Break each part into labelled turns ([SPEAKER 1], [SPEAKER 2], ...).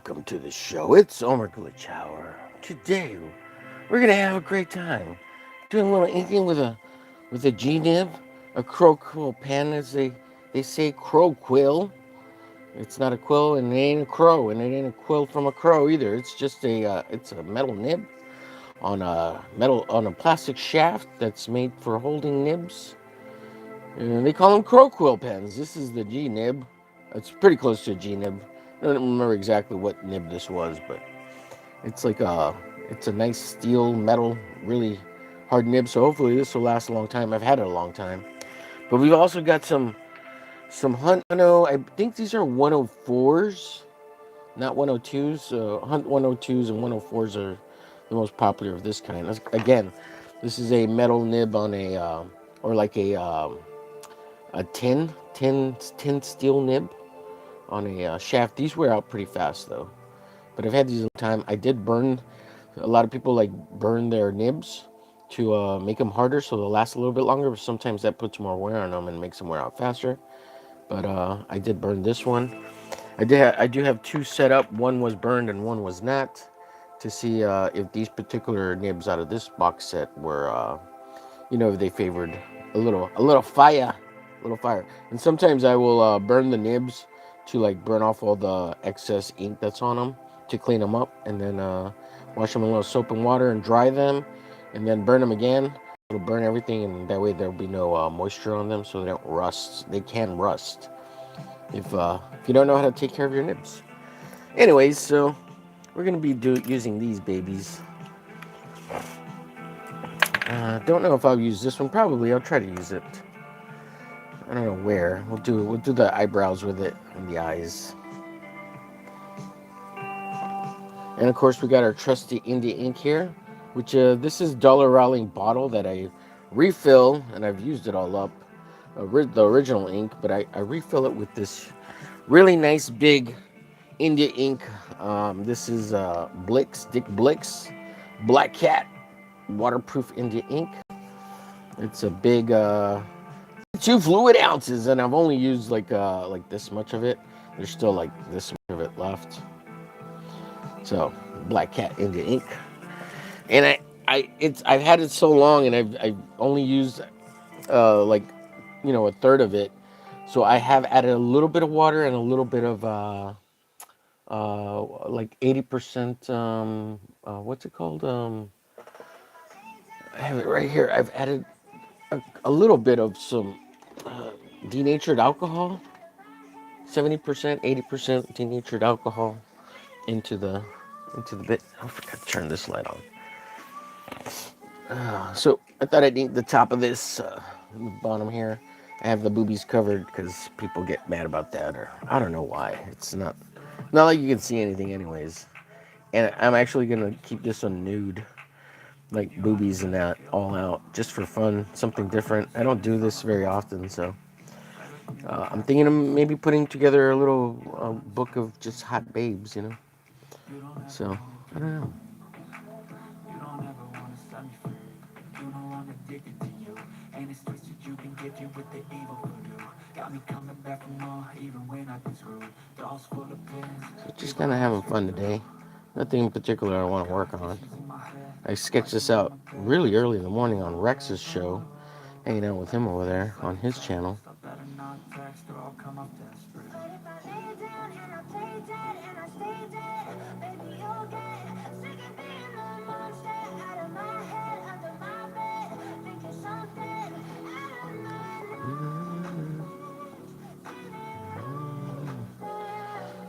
[SPEAKER 1] welcome to the show. It's Omerglitch Hour. Today, we're gonna have a great time doing a little inking with a G nib, a crow quill pen, as they say, crow quill. It's not a quill, and it ain't a crow, and it ain't a quill from a crow either. It's just it's a metal nib on a plastic shaft that's made for holding nibs. And they call them crow quill pens. This is the G nib. It's pretty close to a G nib. I don't remember exactly what nib this was, but it's it's a nice steel metal, really hard nib. So hopefully this will last a long time. I've had it a long time. But we've also got some Hunt 10. I think these are 104s, not 102s. Hunt 102s and 104s are the most popular of this kind. Again, this is a metal nib on or like a tin steel nib on a shaft. These wear out pretty fast though, but I've had these a long time. I did burn. A lot of people like burn their nibs to make them harder so they'll last a little bit longer, but sometimes that puts more wear on them and makes them wear out faster. But I did burn this one. I do have two set up. One was burned and one was not, to see if these particular nibs out of this box set were if they favored a little fire, And sometimes I will burn the nibs to like burn off all the excess ink that's on them, to clean them up, and then wash them in a little soap and water and dry them, and then burn them again. It'll burn everything, and that way there'll be no moisture on them, so they don't rust. They can rust if you don't know how to take care of your nibs. Anyways, so we're gonna be using these babies. Don't know if I'll use this one. Probably I'll try to use it. I don't know where. We'll do the eyebrows with it and the eyes. And of course we got our trusty India ink here, which this is Dollar Rowling bottle that I refill, and I've used it all up. The original ink, but I refill it with this really nice big India ink. This is Dick Blick's Black Cat waterproof India ink. It's a big 2 fluid ounces, and I've only used like this much of it. There's still like this much of it left. So Black Cat India ink, and I've had it so long, and I've only used like a third of it. So I have added a little bit of water and a little bit of like 80%, what's it called, I have it right here. I've added a little bit of some denatured alcohol, 70%, 80% denatured alcohol into the bit. I forgot to turn this light on. So I thought I'd ink the top of this, the bottom here. I have the boobies covered because people get mad about that, or I don't know why. It's not like you can see anything anyways. And I'm actually gonna keep this one nude, like boobies and that all out, just for fun, something different. I don't do this very often, so I'm thinking of maybe putting together a little book of just hot babes, So I don't know. So just kind of having fun today. Nothing in particular I want to work on. I sketched this out really early in the morning on Rex's show, hanging out with him over there on his channel.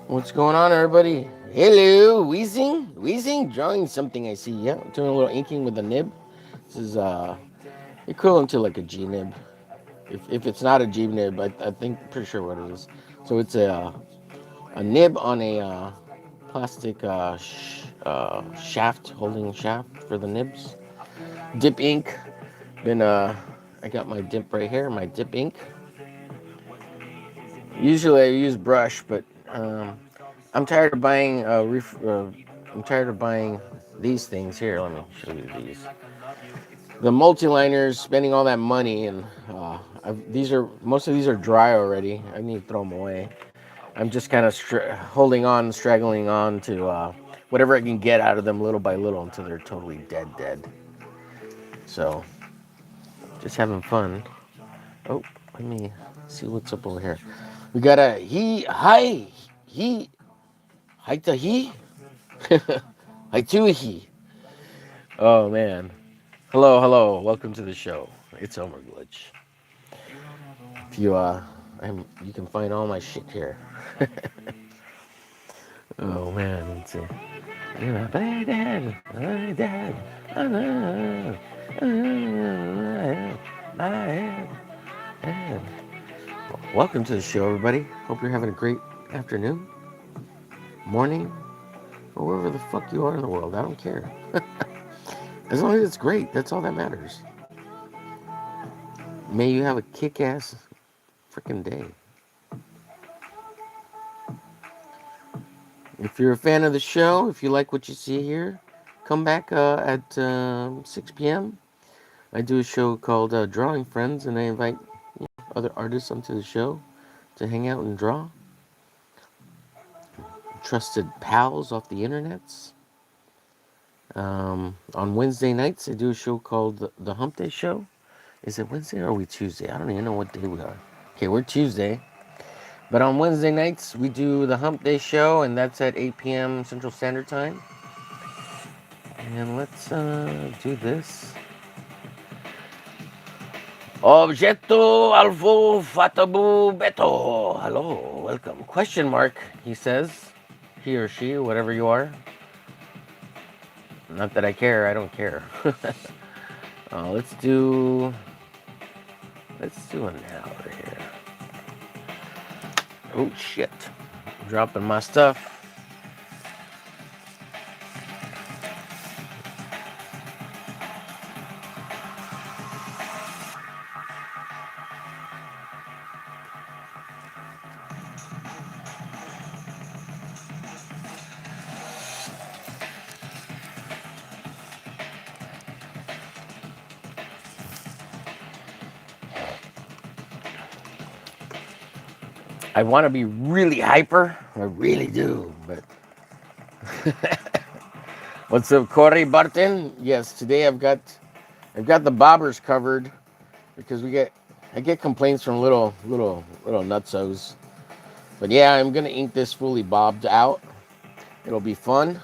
[SPEAKER 1] What's going on, everybody? Hello, Wheezing, drawing something. I see. Yeah, I'm doing a little inking with a nib. This is equivalent to like a G nib. If it's not a G nib, I think pretty sure what it is. So it's a nib on a plastic holding shaft for the nibs. Dip ink. I got my dip right here. My dip ink. Usually I use brush, but I'm tired of buying I'm tired of buying these things here. Let me show you these. The multi-liners, spending all that money, and most of these are dry already. I need to throw them away. I'm just kind of holding on, straggling on to whatever I can get out of them little by little until they're totally dead. So, just having fun. Oh, let me see what's up over here. We got a hi to he, hi to he. Oh man, hello, welcome to the show. It's omerglitch. If you you can find all my shit here. Oh man, let's see. My dad, my dad. Welcome to the show, everybody. Hope you're having a great afternoon, morning, or wherever the fuck you are in the world. I don't care. As long as it's great, that's all that matters. May you have a kick-ass freaking day. If you're a fan of the show, if you like what you see here, come back at 6 p.m. I do a show called Drawing Friends, and I invite other artists onto the show to hang out and draw. Trusted pals off the internets. On Wednesday nights, I do a show called the Hump Day Show. Is it Wednesday or are we Tuesday? I don't even know what day we are. Okay, we're Tuesday. But on Wednesday nights, we do the Hump Day Show, and that's at 8 p.m. Central Standard Time. And let's do this. Objeto alvo fatabu beto. Hello, welcome. Question mark, he says. He or she, whatever you are. Not that I care, I don't care. Let's do an hour here. Oh shit. Dropping my stuff. I want to be really hyper. I really do, but what's up, Corey Barton? Yes, today I've got the bobbers covered because I get complaints from little nutsos. But yeah, I'm gonna ink this fully bobbed out. It'll be fun.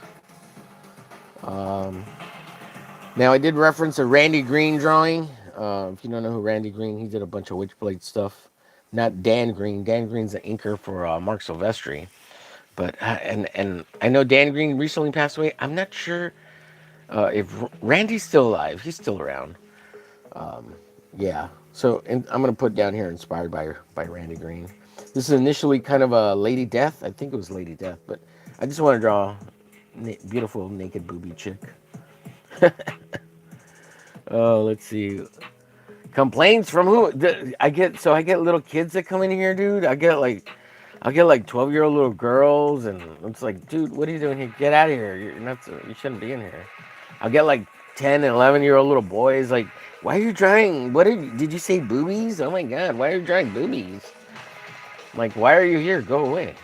[SPEAKER 1] Now I did reference a Randy Green drawing. If you don't know who Randy Green, he did a bunch of Witchblade stuff. Not Dan Green. Dan Green's the inker for Mark Silvestri. But and I know Dan Green recently passed away. I'm not sure if Randy's still alive. He's still around. Yeah. So I'm gonna put down here inspired by Randy Green. This is initially kind of a Lady Death. I think it was Lady Death, but I just want to draw beautiful naked booby chick. Oh, let's see. Complaints from who? I get little kids that come in here, dude. I'll get like 12-year-old little girls, and it's like, dude, what are you doing here? Get out of here. You're not. You shouldn't be in here. I'll get like 10 and 11-year-old little boys. Like, why are you drawing? Did you say boobies? Oh my god, why are you drawing boobies? I'm like, why are you here? Go away.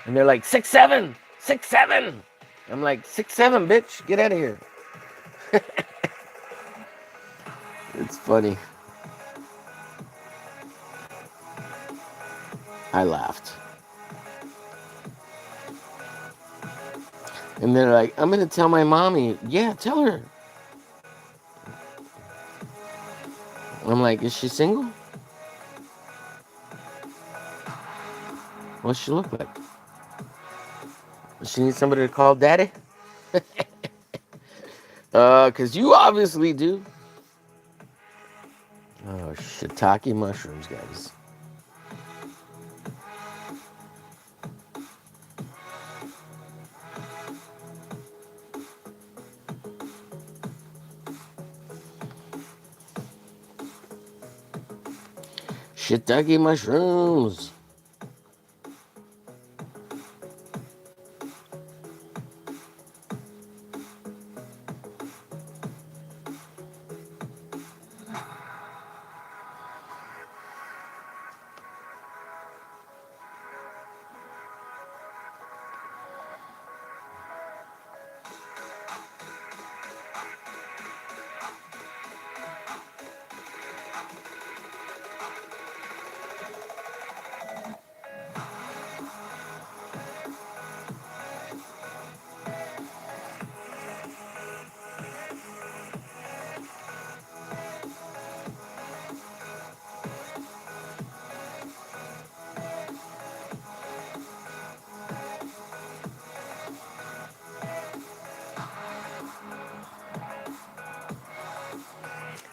[SPEAKER 1] And they're like 6'7", 6'7". I'm like 6'7", bitch. Get out of here. It's funny. I laughed. And they're like, I'm gonna tell my mommy. Yeah, tell her. I'm like, is she single? What's she look like? Does she need somebody to call daddy? Cause you obviously do. Oh, shiitake mushrooms, guys. Shiitake mushrooms.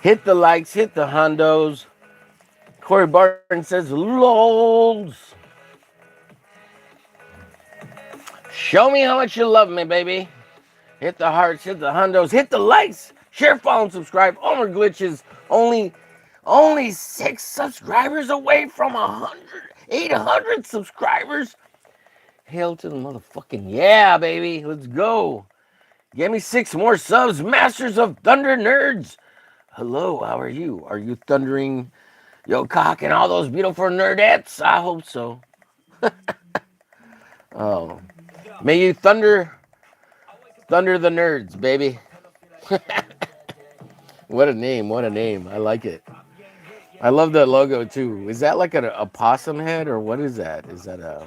[SPEAKER 1] Hit the likes, hit the hondos. Corey Barton says, lols. Show me how much you love me, baby. Hit the hearts, hit the hundos, hit the likes, share, follow, and subscribe. Omerglitch is only 6 subscribers away from 800 subscribers. Hail to the motherfucking yeah, baby. Let's go. Give me 6 more subs, Masters of Thunder nerds. Hello, how are you? Are you thundering yo cock and all those beautiful nerdettes? I hope so. Oh, may you thunder the nerds, baby. What a name, what a name. I like it. I love the logo too. Is that like a possum head or what is that? Is that a...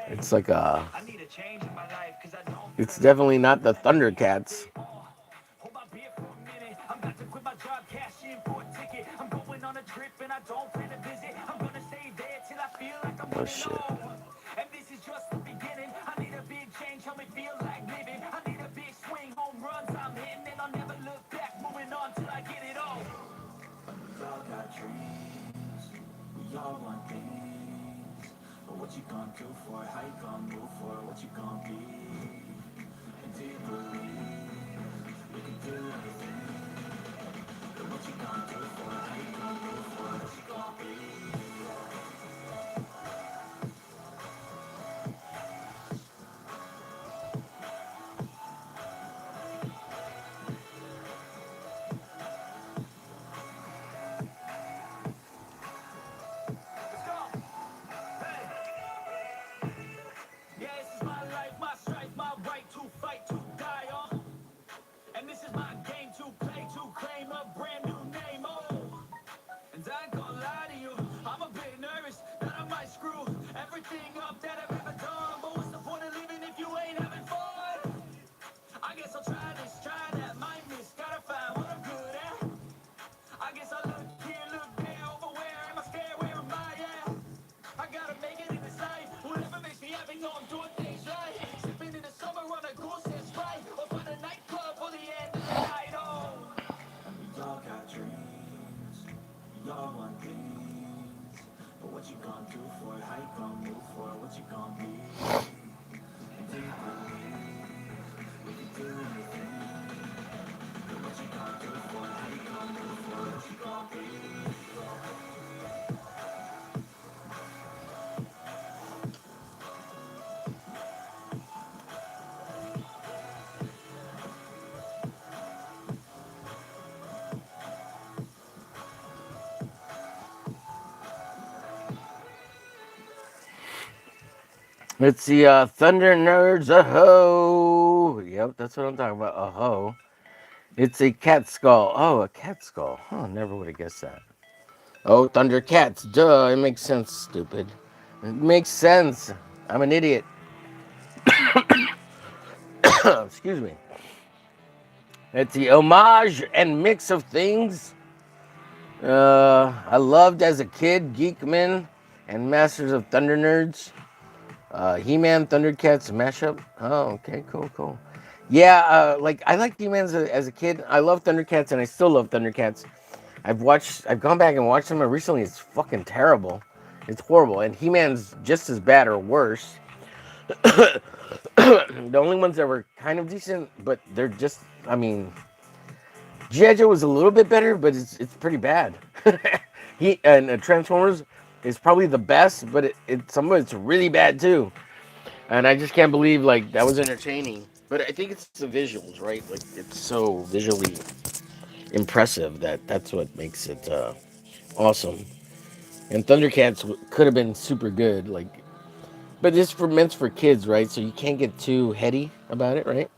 [SPEAKER 1] It's like a... It's definitely not the Thundercats. Oh shit. What you gonna do for it? How you gonna move for it? What you gonna be? And do you believe you can do anything? But what you gonna do for it? How you gonna move for it? What you gonna be? Let's see, Thunder Nerds, a-ho! Yep, that's what I'm talking about, a-ho. It's a cat skull. Oh, a cat skull. Huh, never would have guessed that. Oh, Thundercats, duh, it makes sense, stupid. It makes sense. I'm an idiot. Excuse me. It's the homage and mix of things I loved as a kid, Geekman and Masters of Thunder Nerds. He-Man, Thundercats mashup. Oh, okay, cool. Yeah, like I liked He-Man as a kid. I love Thundercats, and I still love Thundercats. I've gone back and watched them, and recently it's fucking terrible. It's horrible, and He-Man's just as bad or worse. The only ones that were kind of decent, but they're just, I mean, G.I. Joe was a little bit better, but it's pretty bad. Transformers is probably the best, but some of it's really bad too. And I just can't believe like that was entertaining. But I think it's the visuals, right? Like it's so visually impressive that's what makes it awesome. And Thundercats could have been super good, like, but it's meant for kids, right? So you can't get too heady about it, right?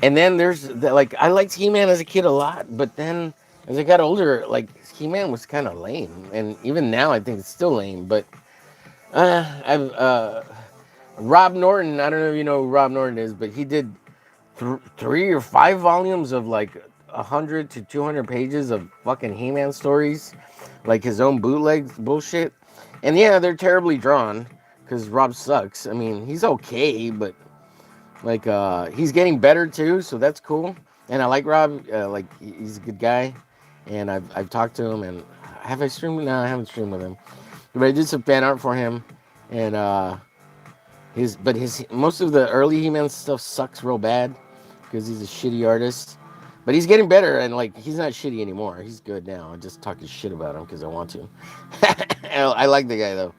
[SPEAKER 1] And then there's like I liked He-Man as a kid a lot, but then as I got older, like He-Man was kind of lame, and even now I think it's still lame. But I've Rob Norton. I don't know if you know who Rob Norton is, but he did 3 or 5 volumes of like 100 to 200 pages of fucking He-Man stories, like his own bootlegs bullshit. And yeah, they're terribly drawn because Rob sucks. I mean, he's okay, but Like he's getting better too, so that's cool. And I like Rob. Like he's a good guy, and I've talked to him. And have I streamed? No, I haven't streamed with him, but I did some fan art for him. And his most of the early He-Man stuff sucks real bad because he's a shitty artist. But he's getting better, and like he's not shitty anymore. He's good now. I'm just talking shit about him because I want to. I like the guy though.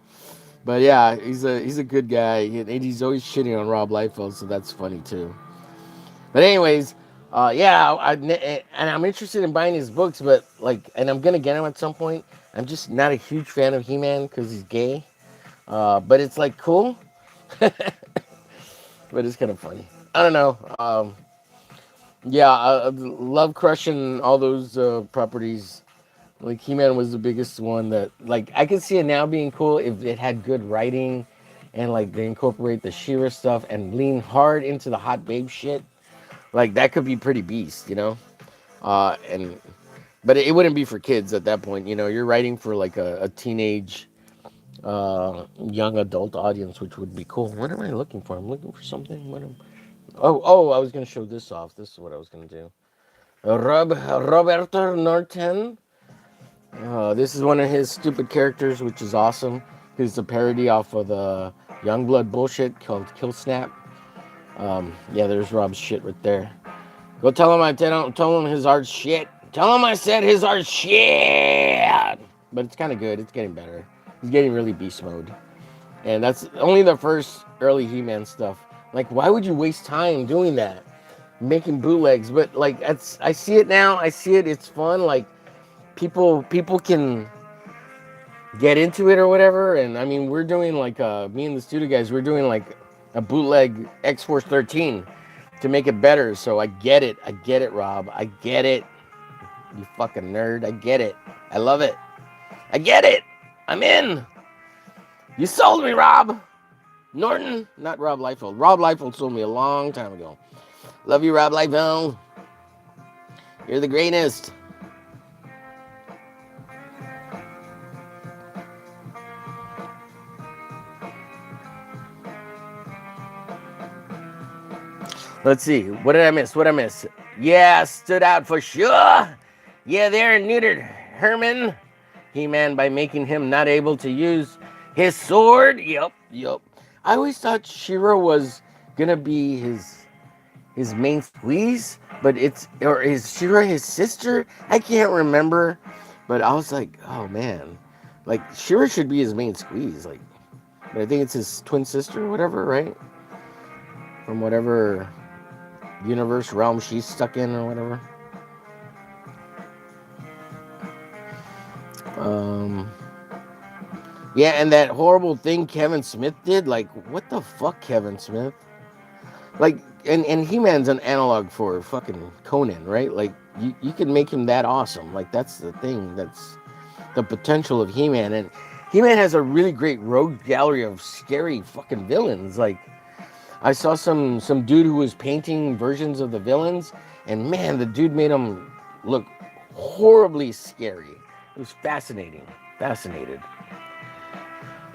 [SPEAKER 1] But yeah, he's a good guy, and he's always shitting on Rob Liefeld, so that's funny too. But anyways, yeah, and I'm interested in buying his books, but like, and I'm gonna get him at some point. I'm just not a huge fan of He-Man because he's gay. But it's like cool, but it's kind of funny. I don't know. Yeah, I love crushing all those properties. Like He-Man was the biggest one that, like, I could see it now being cool if it had good writing, and like they incorporate the She-Ra stuff and lean hard into the hot babe shit. Like that could be pretty beast, you know. And but it wouldn't be for kids at that point. You know, you're writing for like a teenage, young adult audience, which would be cool. What am I looking for? I'm looking for something. Oh, I was gonna show this off. This is what I was gonna do. Roberto Norton. This is one of his stupid characters, which is awesome. It's a parody off of the Youngblood bullshit called Kill Snap. Yeah, there's Rob's shit right there. Go tell him tell him his art shit. Tell him I said his art shit. But it's kind of good. It's getting better. He's getting really beast mode, and that's only the first early He-Man stuff. Like, why would you waste time doing that, making bootlegs? But like, I see it now. I see it. It's fun. Like people can get into it or whatever. And I mean, we're doing like me and the studio guys. We're doing like a bootleg X Force 13 to make it better. So I get it. I get it, Rob. I get it. You fucking nerd. I get it. I love it. I get it. I'm in. You sold me, Rob. Norton, not Rob Liefeld. Rob Liefeld sold me a long time ago. Love you, Rob Liefeld. You're the greatest. Let's see. What did I miss? What did I miss? Yeah, stood out for sure. Yeah, there, neutered Herman He-Man by making him not able to use his sword. Yep. I always thought She-Ra was gonna be his main squeeze, but is She-Ra his sister? I can't remember, but I was like, oh man, like She-Ra should be his main squeeze, like, but I think it's his twin sister, whatever, right? From whatever universe realm she's stuck in or whatever. Yeah, and that horrible thing Kevin Smith did, like, what the fuck, Kevin Smith? Like, and He-Man's an analog for fucking Conan, right? Like, you can make him that awesome. Like, that's the thing. That's the potential of He-Man. And He-Man has a really great rogue gallery of scary fucking villains. Like, I saw some dude who was painting versions of the villains, and man, the dude made them look horribly scary. It was fascinating. Fascinated.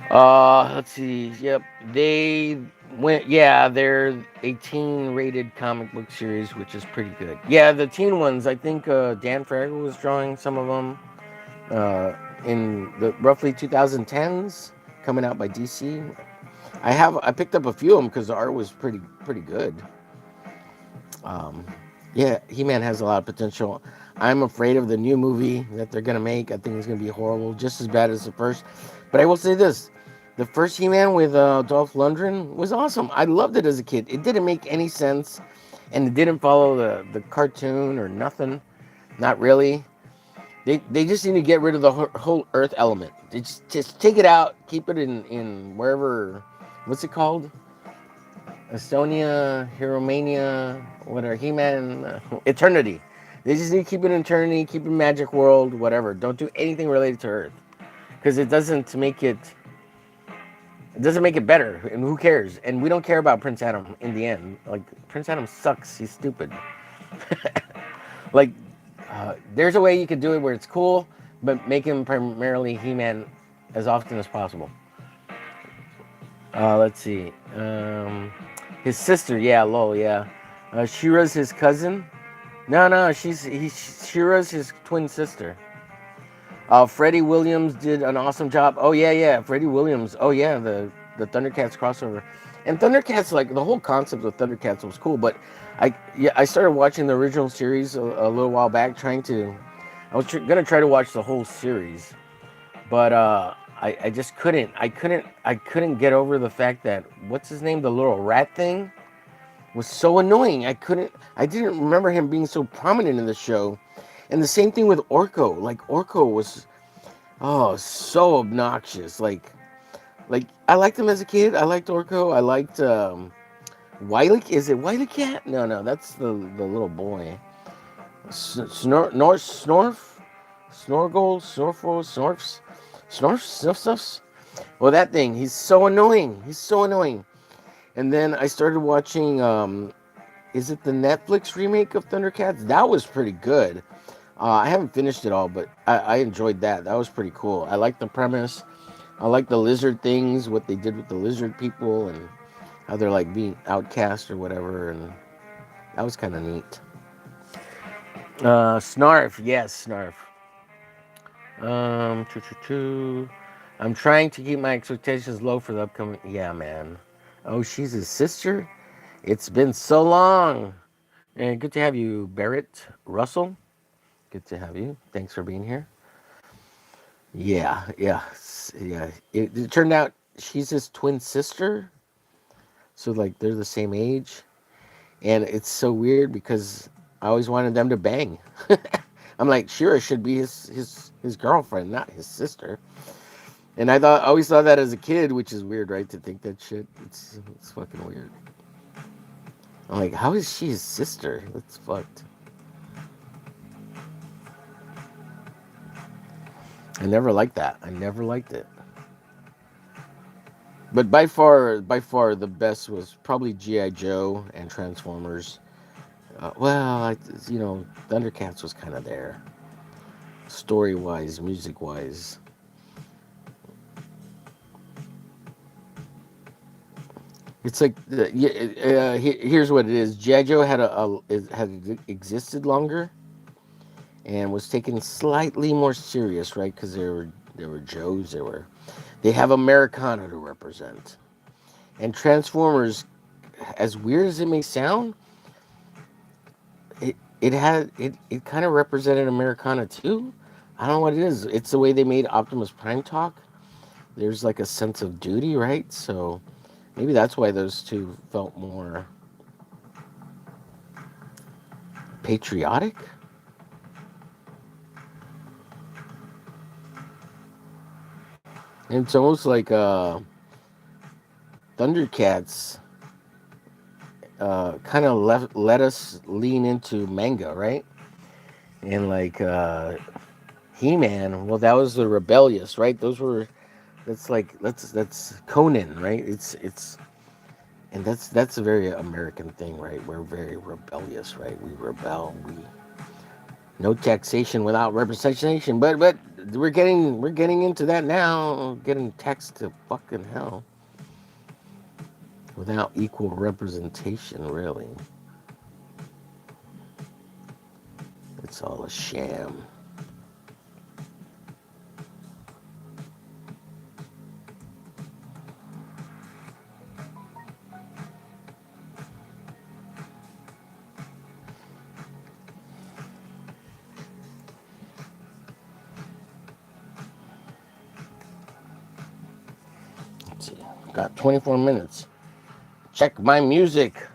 [SPEAKER 1] Let's see. Yep, they went. Yeah, they're a teen-rated comic book series, which is pretty good. Yeah, the teen ones. I think Dan Farrago was drawing some of them in the roughly 2010s, coming out by DC. I picked up a few of them because the art was pretty good. Yeah, He-Man has a lot of potential. I'm afraid of the new movie that they're gonna make. I think it's gonna be horrible, just as bad as the first. But I will say this: the first He-Man with Dolph Lundgren was awesome. I loved it as a kid. It didn't make any sense, and it didn't follow the cartoon or nothing. Not really. They just need to get rid of the whole Earth element. They just take it out, keep it in wherever. What's it called? Estonia, Heromania, whatever, He-Man, Eternity. They just need to keep it in Eternity, keep it in Magic World, whatever. Don't do anything related to Earth, because it doesn't make it better. And who cares? And we don't care about Prince Adam in the end. Like, Prince Adam sucks. He's stupid. Like, there's a way you could do it where it's cool, but make him primarily He-Man as often as possible. Let's see. His sister, yeah, lol, yeah. Shira's his cousin. No, no, Shira's his twin sister. Freddie Williams did an awesome job. Oh yeah, yeah, Freddie Williams. Oh yeah, the Thundercats crossover, and Thundercats, like the whole concept of Thundercats was cool. But I started watching the original series a little while back, I was gonna try to watch the whole series, but I just couldn't. I couldn't get over the fact that what's his name, the little rat thing, was so annoying. I didn't remember him being so prominent in the show. And the same thing with Orko. Like Orko was, oh, so obnoxious. Like I liked him as a kid. I liked Orko. I liked Wiley. Is it Wiley Cat? No, no, that's the little boy. Snorf, Snorgol, Snorfo, Snorfs. Well, that thing. He's so annoying. He's so annoying. And then I started watching. Is it the Netflix remake of Thundercats? That was pretty good. I haven't finished it all, but I enjoyed that. That was pretty cool. I like the premise. I like the lizard things, what they did with the lizard people, and how they're like being outcast or whatever, and that was kind of neat. Snarf, yes, Snarf. Choo choo choo. I'm trying to keep my expectations low for the upcoming. Yeah, man. Oh, she's his sister. It's been so long. And good to have you, Barrett Russell. Good to have you. Thanks for being here. Yeah, yeah, yeah. It turned out she's his twin sister, so like they're the same age, and it's so weird because I always wanted them to bang. I'm like, Shira should be his girlfriend, not his sister. And I always thought that as a kid, which is weird, right? To think that shit. It's fucking weird. I'm like, how is she his sister? That's fucked. I never liked that. I never liked it. But by far, the best was probably GI Joe and Transformers. Thundercats was kind of there, story wise, music wise. It's like here's what it is. GI Joe had existed longer and was taken slightly more serious, right? Because there were Joes, they have Americana to represent, and Transformers, as weird as it may sound, it kind of represented Americana too. I don't know what it is. It's the way they made Optimus Prime talk. There's like a sense of duty, right? So maybe that's why those two felt more patriotic. And it's almost like Thundercats kind of let us lean into manga, right? And like He-Man, well, that was the rebellious, right? That's Conan, right? It's and that's a very American thing, right? We're very rebellious, right? We rebel. We no taxation without representation. But we're getting into that now. Getting taxed to fucking hell without equal representation. Really, it's all a sham. Let's see. Got 24 minutes. Check my music.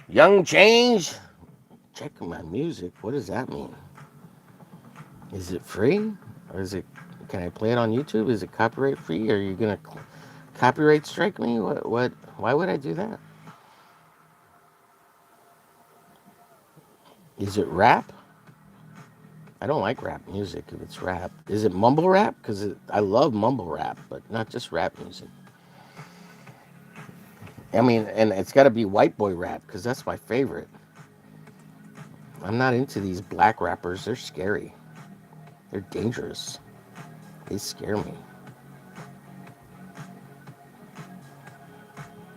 [SPEAKER 1] Young change. Check my music. What does that mean? Is it free? Or can I play it on YouTube? Is it copyright free? Are you gonna copyright strike me? What why would I do that? Is it rap? I don't like rap music if it's rap. Is it mumble rap? Because I love mumble rap, but not just rap music. I mean, and it's got to be white boy rap because that's my favorite. I'm not into these black rappers. They're scary. They're dangerous. They scare me.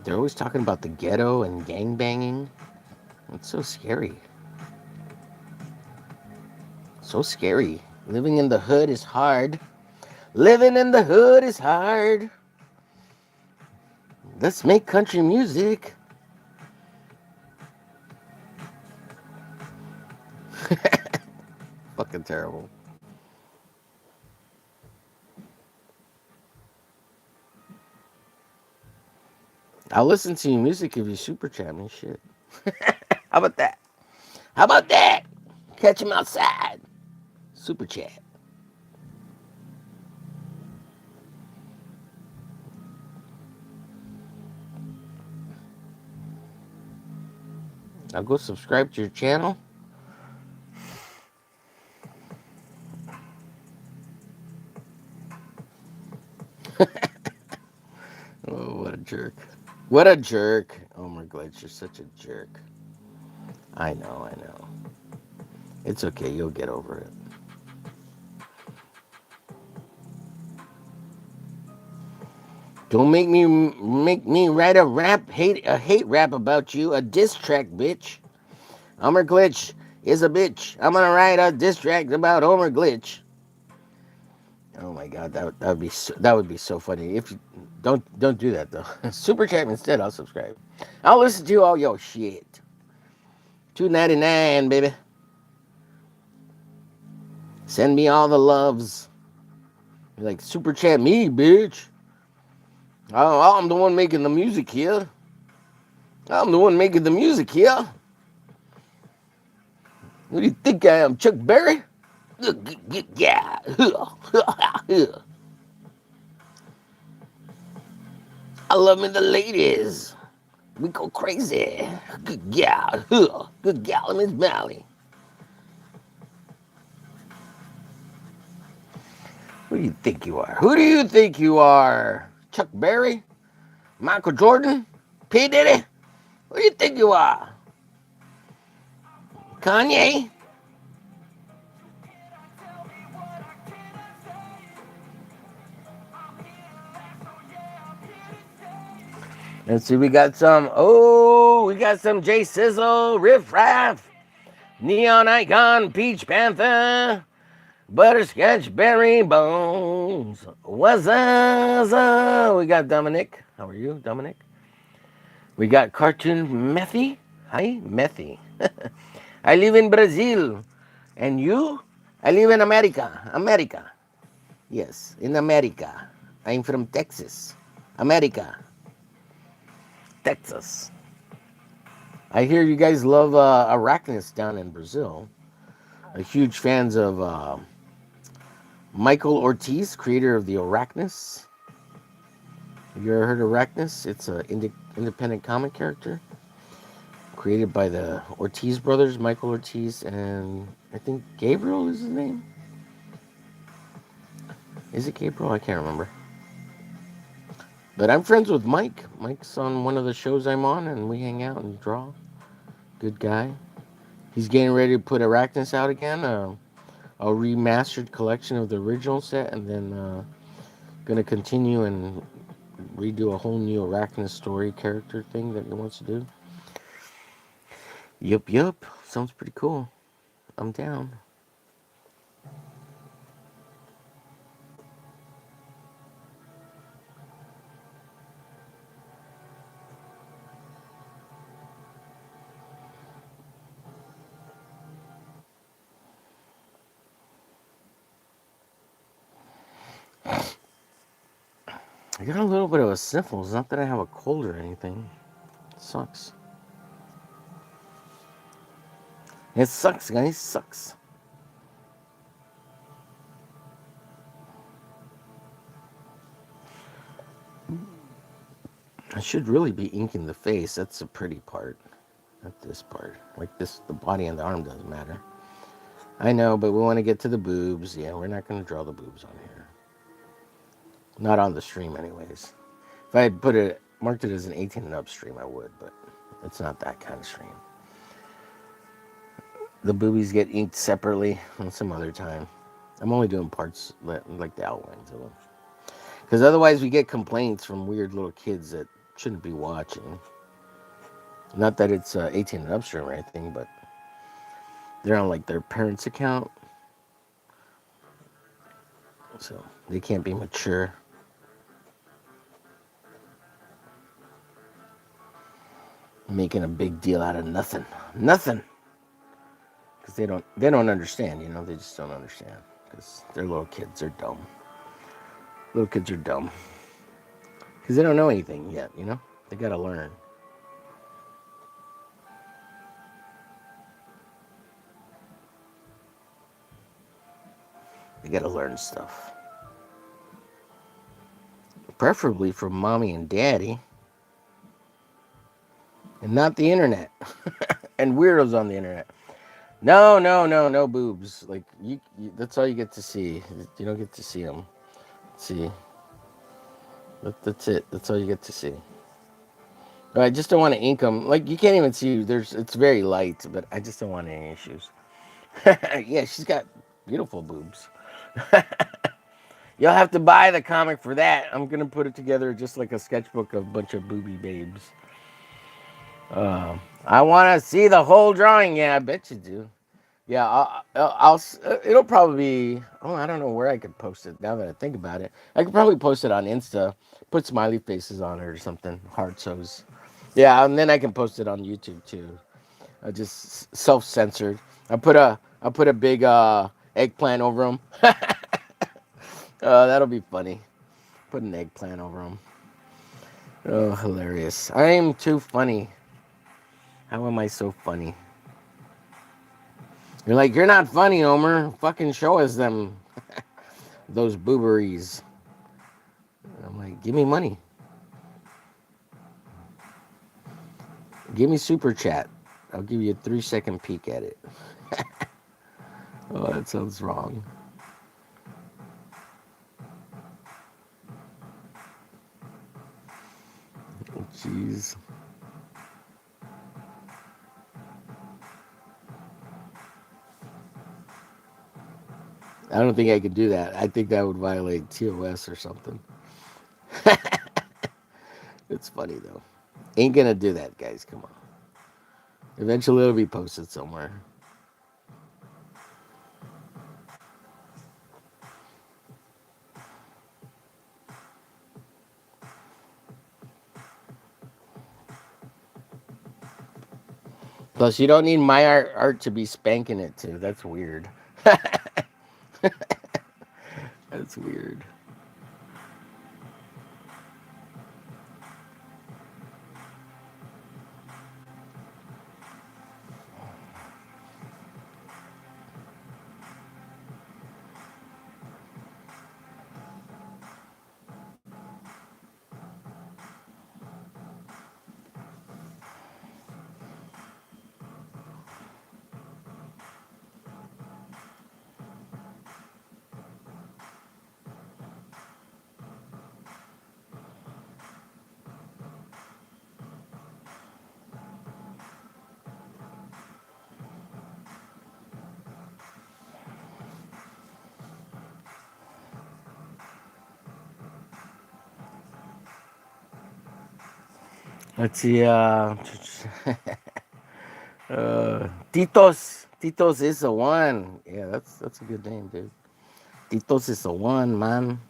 [SPEAKER 1] They're always talking about the ghetto and gang banging. It's so scary. So scary. Living in the hood is hard. Living in the hood is hard. Let's make country music. Fucking terrible. I'll listen to your music if you super chat me. Shit. How about that? How about that? Catch him outside. Super chat. I'll go subscribe to your channel. Oh, what a jerk. What a jerk. Omerglitch, you're such a jerk. I know, I know. It's okay, you'll get over it. Don't make me write a hate rap about you, a diss track, bitch. Omerglitch is a bitch. I'm gonna write a diss track about Omerglitch. Oh my god, that would be so funny. If you don't do that though. Super chat instead. I'll subscribe. I'll listen to all your shit. $2.99, baby. Send me all the loves. You're like super chat me, bitch. Oh, I'm the one making the music here. I'm the one making the music here. Who do you think I am, Chuck Berry? Yeah. I love me the ladies. We go crazy. Good gal. Good gal in Miss Valley. Who do you think you are? Who do you think you are? Chuck Berry? Michael Jordan? P. Diddy? Who do you think you are? Kanye? Let's see, we got some Jay Sizzle, Riff Raff, Neon Icon, Peach Panther, Butterscotch Berry Bones. What's up? We got Dominic. How are you, Dominic? We got Cartoon Methy. Hi, Methy. I live in Brazil. And you? I live in America. America. Yes, in America. I'm from Texas. America. Texas. I hear you guys love Arachnus down in Brazil. Huge fans of Michael Ortiz, creator of the Arachnus. Have you ever heard of Arachnus? It's an independent comic character created by the Ortiz brothers, Michael Ortiz, and I think Gabriel is his name. Is it Gabriel? I can't remember. But I'm friends with Mike. Mike's on one of the shows I'm on, and we hang out and draw. Good guy. He's getting ready to put Arachnus out again. A remastered collection of the original set, and then gonna continue and redo a whole new Arachnus story character thing that he wants to do. Yup. Sounds pretty cool. I'm down. I got a little bit of a sniffle. It's not that I have a cold or anything. It sucks. It sucks, guys. It sucks. I should really be inking the face. That's the pretty part. Not this part. Like this, the body and the arm doesn't matter. I know, but we want to get to the boobs. Yeah, we're not going to draw the boobs on here. Not on the stream, anyways. If I had marked it as an 18 and up stream, I would, but it's not that kind of stream. The boobies get inked separately on some other time. I'm only doing parts like the outlines of them. Because otherwise we get complaints from weird little kids that shouldn't be watching. Not that it's 18 and upstream or anything, but they're on like their parents' account, so they can't be mature. Making a big deal out of nothing, nothing, because they don't understand. They just don't understand because they're little kids. They're dumb. Little kids are dumb because they don't know anything yet. They gotta learn. They gotta learn stuff, preferably from mommy and daddy, and not the internet and weirdos on the internet. No, no, no, no boobs. Like that's all you get to see. You don't get to see them. See, that's it. That's all you get to see. I just don't want to ink them. Like you can't even see. It's very light, but I just don't want any issues. Yeah, she's got beautiful boobs. You'll have to buy the comic for that. I'm gonna put it together just like a sketchbook of a bunch of booby babes. I want to see the whole drawing. Yeah, I bet you do. Yeah, it'll probably be. Oh, I don't know where I could post it. Now that I think about it, I could probably post it on Insta. Put smiley faces on it or something. Heart shows. Yeah, and then I can post it on YouTube too. I just self-censored. I put a big eggplant over them. That'll be funny. Put an eggplant over them. Oh, hilarious! I am too funny. How am I so funny? You're like, you're not funny, Homer. Fucking show us those booberies. I'm like, give me money. Give me super chat. I'll give you a 3-second peek at it. Oh, that sounds wrong. Jeez. I don't think I could do that. I think that would violate TOS or something. It's funny though. Ain't gonna do that, guys. Come on. Eventually it'll be posted somewhere. Plus, you don't need my art to be spanking it too. That's weird. That's weird. Let's see. Titos. Titos is the one. Yeah, that's a good name, dude. Titos is the one, man.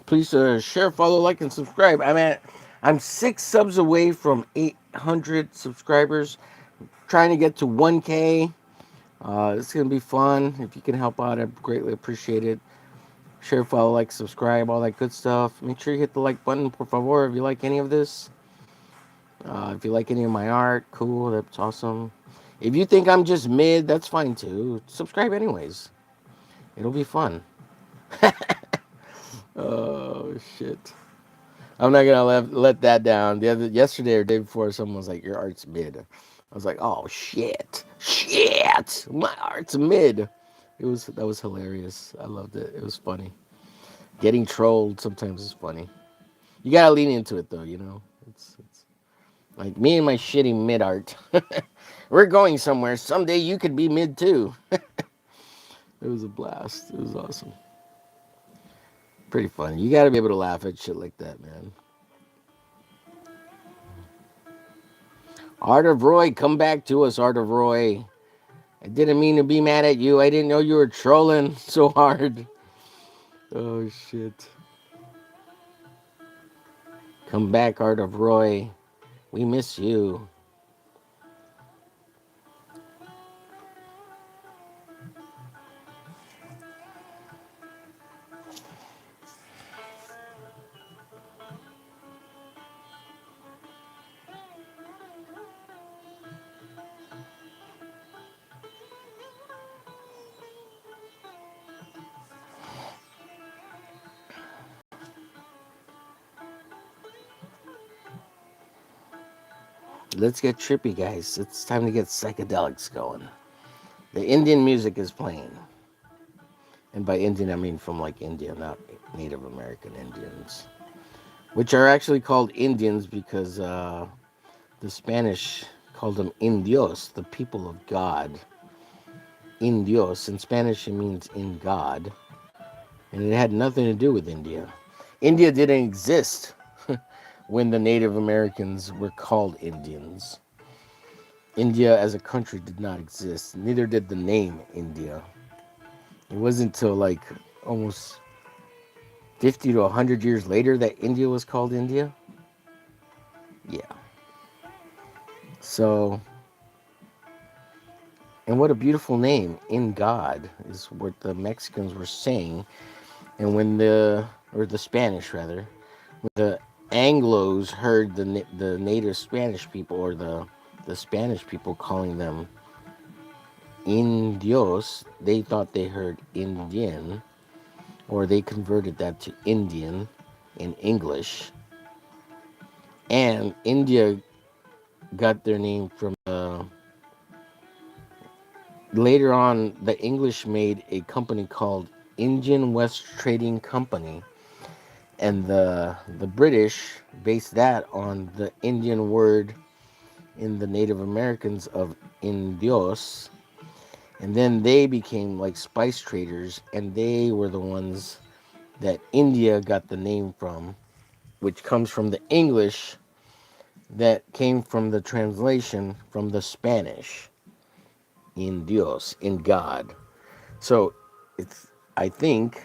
[SPEAKER 1] Please share, follow, like, and subscribe. I'm 6 subs away from 800 subscribers. Trying to get to 1K. It's gonna be fun. If you can help out, I greatly appreciate it. Share, follow, like, subscribe, all that good stuff. Make sure you hit the like button, por favor, if you like any of this. If you like any of my art, cool, that's awesome. If you think I'm just mid, that's fine too. Subscribe anyways. It'll be fun. Oh shit! I'm not gonna let that down. Yesterday or day before, someone was like, "Your art's mid." I was like, "Oh shit! My art's mid." That was hilarious. I loved it. It was funny. Getting trolled sometimes is funny. You gotta lean into it though, you know. It's like me and my shitty mid art. We're going somewhere. Someday you could be mid too. It was a blast. It was awesome. Pretty funny. You gotta be able to laugh at shit like that, man. Art of Roy, come back to us, Art of Roy. I didn't mean to be mad at you. I didn't know you were trolling so hard. Oh shit. Come back, Art of Roy. We miss you. Let's get trippy, guys. It's time to get psychedelics going. The Indian music is playing. And by Indian, I mean from like India, not Native American Indians. Which are actually called Indians because the Spanish called them indios, the people of God. Indios. In Spanish, it means in God. And it had nothing to do with India. India didn't exist when the Native Americans were called Indians. India as a country did not exist. Neither did the name India. It wasn't until like almost 50 to 100 years later that India was called India. Yeah. So, and what a beautiful name, In God, is what the Mexicans were saying. And when or the Spanish rather, when the Anglos heard the native Spanish people or the Spanish people calling them Indios, they thought they heard Indian, or they converted that to Indian in English. And India got their name from later on the English made a company called Indian West Trading Company, and the British based that on the Indian word in the Native Americans of indios, and then they became like spice traders, and they were the ones that India got the name from, which comes from the English that came from the translation from the Spanish, in Dios, in God. So it's, I think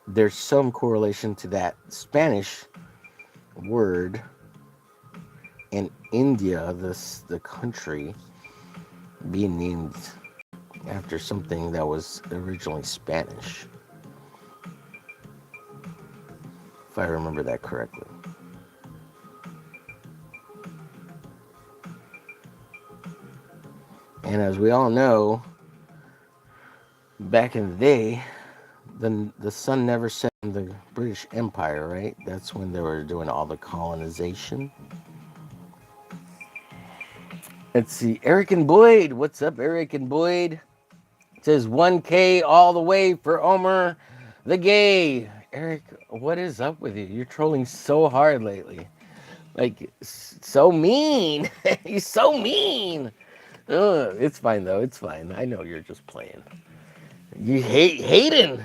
[SPEAKER 1] there's some correlation to that Spanish word and India, the country, being named after something that was originally Spanish, if I remember that correctly. And as we all know, back in the day, the sun never set in the British Empire, right? That's when they were doing all the colonization. Let's see, Eric and Boyd. What's up, Eric and Boyd? It says 1K all the way for Omer the Gay. Eric, what is up with you? You're trolling so hard lately. Like, so mean. He's so mean. It's fine, though. It's fine. I know you're just playing. You hate Hayden.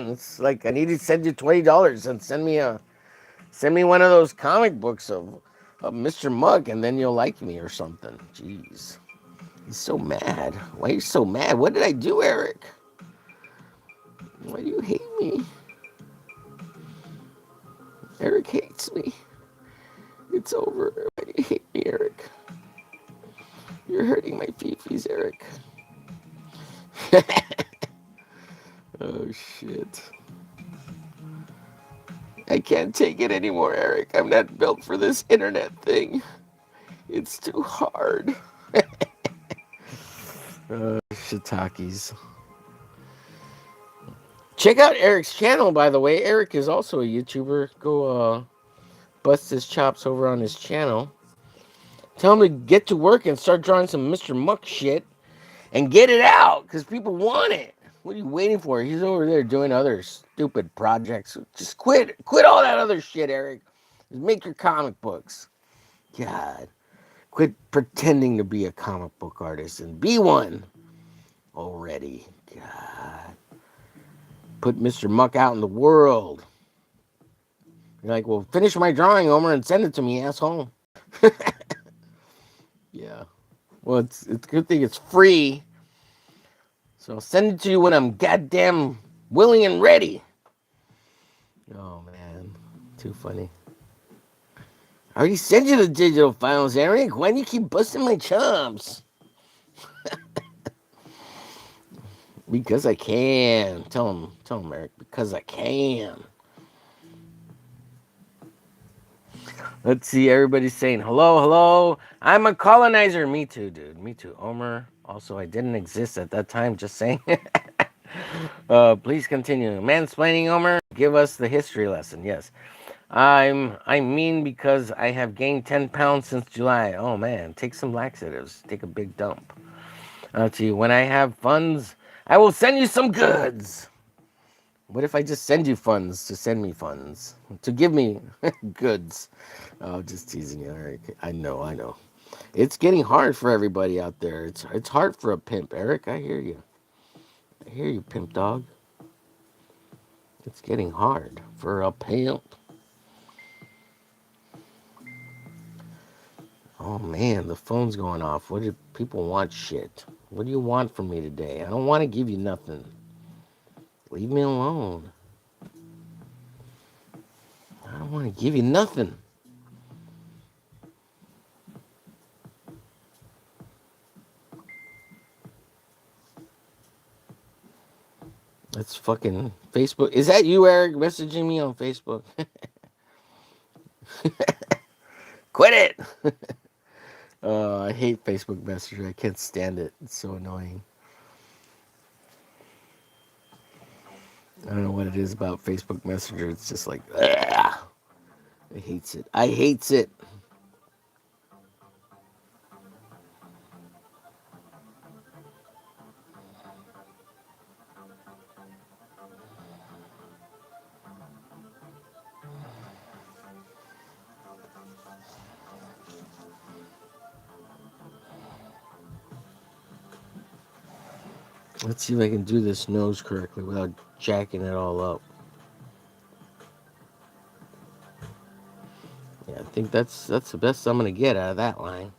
[SPEAKER 1] It's like, I need to send you $20 and send me one of those comic books of Mr. Mugg, and then you'll like me or something. Jeez. He's so mad. Why are you so mad? What did I do, Eric? Why do you hate me? Eric hates me. It's over. Why do you hate me, Eric? You're hurting my fifis, Eric. Oh, shit. I can't take it anymore, Eric. I'm not built for this internet thing. It's too hard. Shiitakes. Check out Eric's channel, by the way. Eric is also a YouTuber. Go bust his chops over on his channel. Tell him to get to work and start drawing some Mr. Muck shit and get it out, because people want it. What are you waiting for? He's over there doing other stupid projects. Just quit. Quit all that other shit, Eric. Just make your comic books. God. Quit pretending to be a comic book artist and be one already. God. Put Mr. Muck out in the world. You're like, well, finish my drawing, Homer, and send it to me, asshole. Yeah. Well, it's a good thing it's free. So I'll send it to you when I'm goddamn willing and ready. Oh, man. Too funny. I already sent you the digital files, Eric. Why do you keep busting my chops? Because I can. Tell him, Eric. Because I can. Let's see. Everybody's saying hello, hello. I'm a colonizer. Me too, dude. Me too. Omer. Also, I didn't exist at that time. Just saying. Please continue. Mansplaining, Omer. Give us the history lesson. Yes. I mean because I have gained 10 pounds since July. Oh man, take some laxatives. Take a big dump. Let's see. When I have funds, I will send you some goods. What if I just send you funds to send me funds to give me goods? Oh, just teasing you, Eric. I know. It's getting hard for everybody out there. It's hard for a pimp, Eric. I hear you. I hear you, pimp dog. It's getting hard for a pimp. Oh man, the phone's going off. What do people want? Shit. What do you want from me today? I don't want to give you nothing. Leave me alone. I don't want to give you nothing. That's fucking Facebook. Is that you, Eric, messaging me on Facebook? Quit it! I hate Facebook Messenger. I can't stand it. It's so annoying. I don't know what it is about Facebook Messenger. It's just like, ugh. I hates it. I hates it. Let's see if I can do this nose correctly without jacking it all up. Yeah, I think that's the best I'm gonna get out of that line.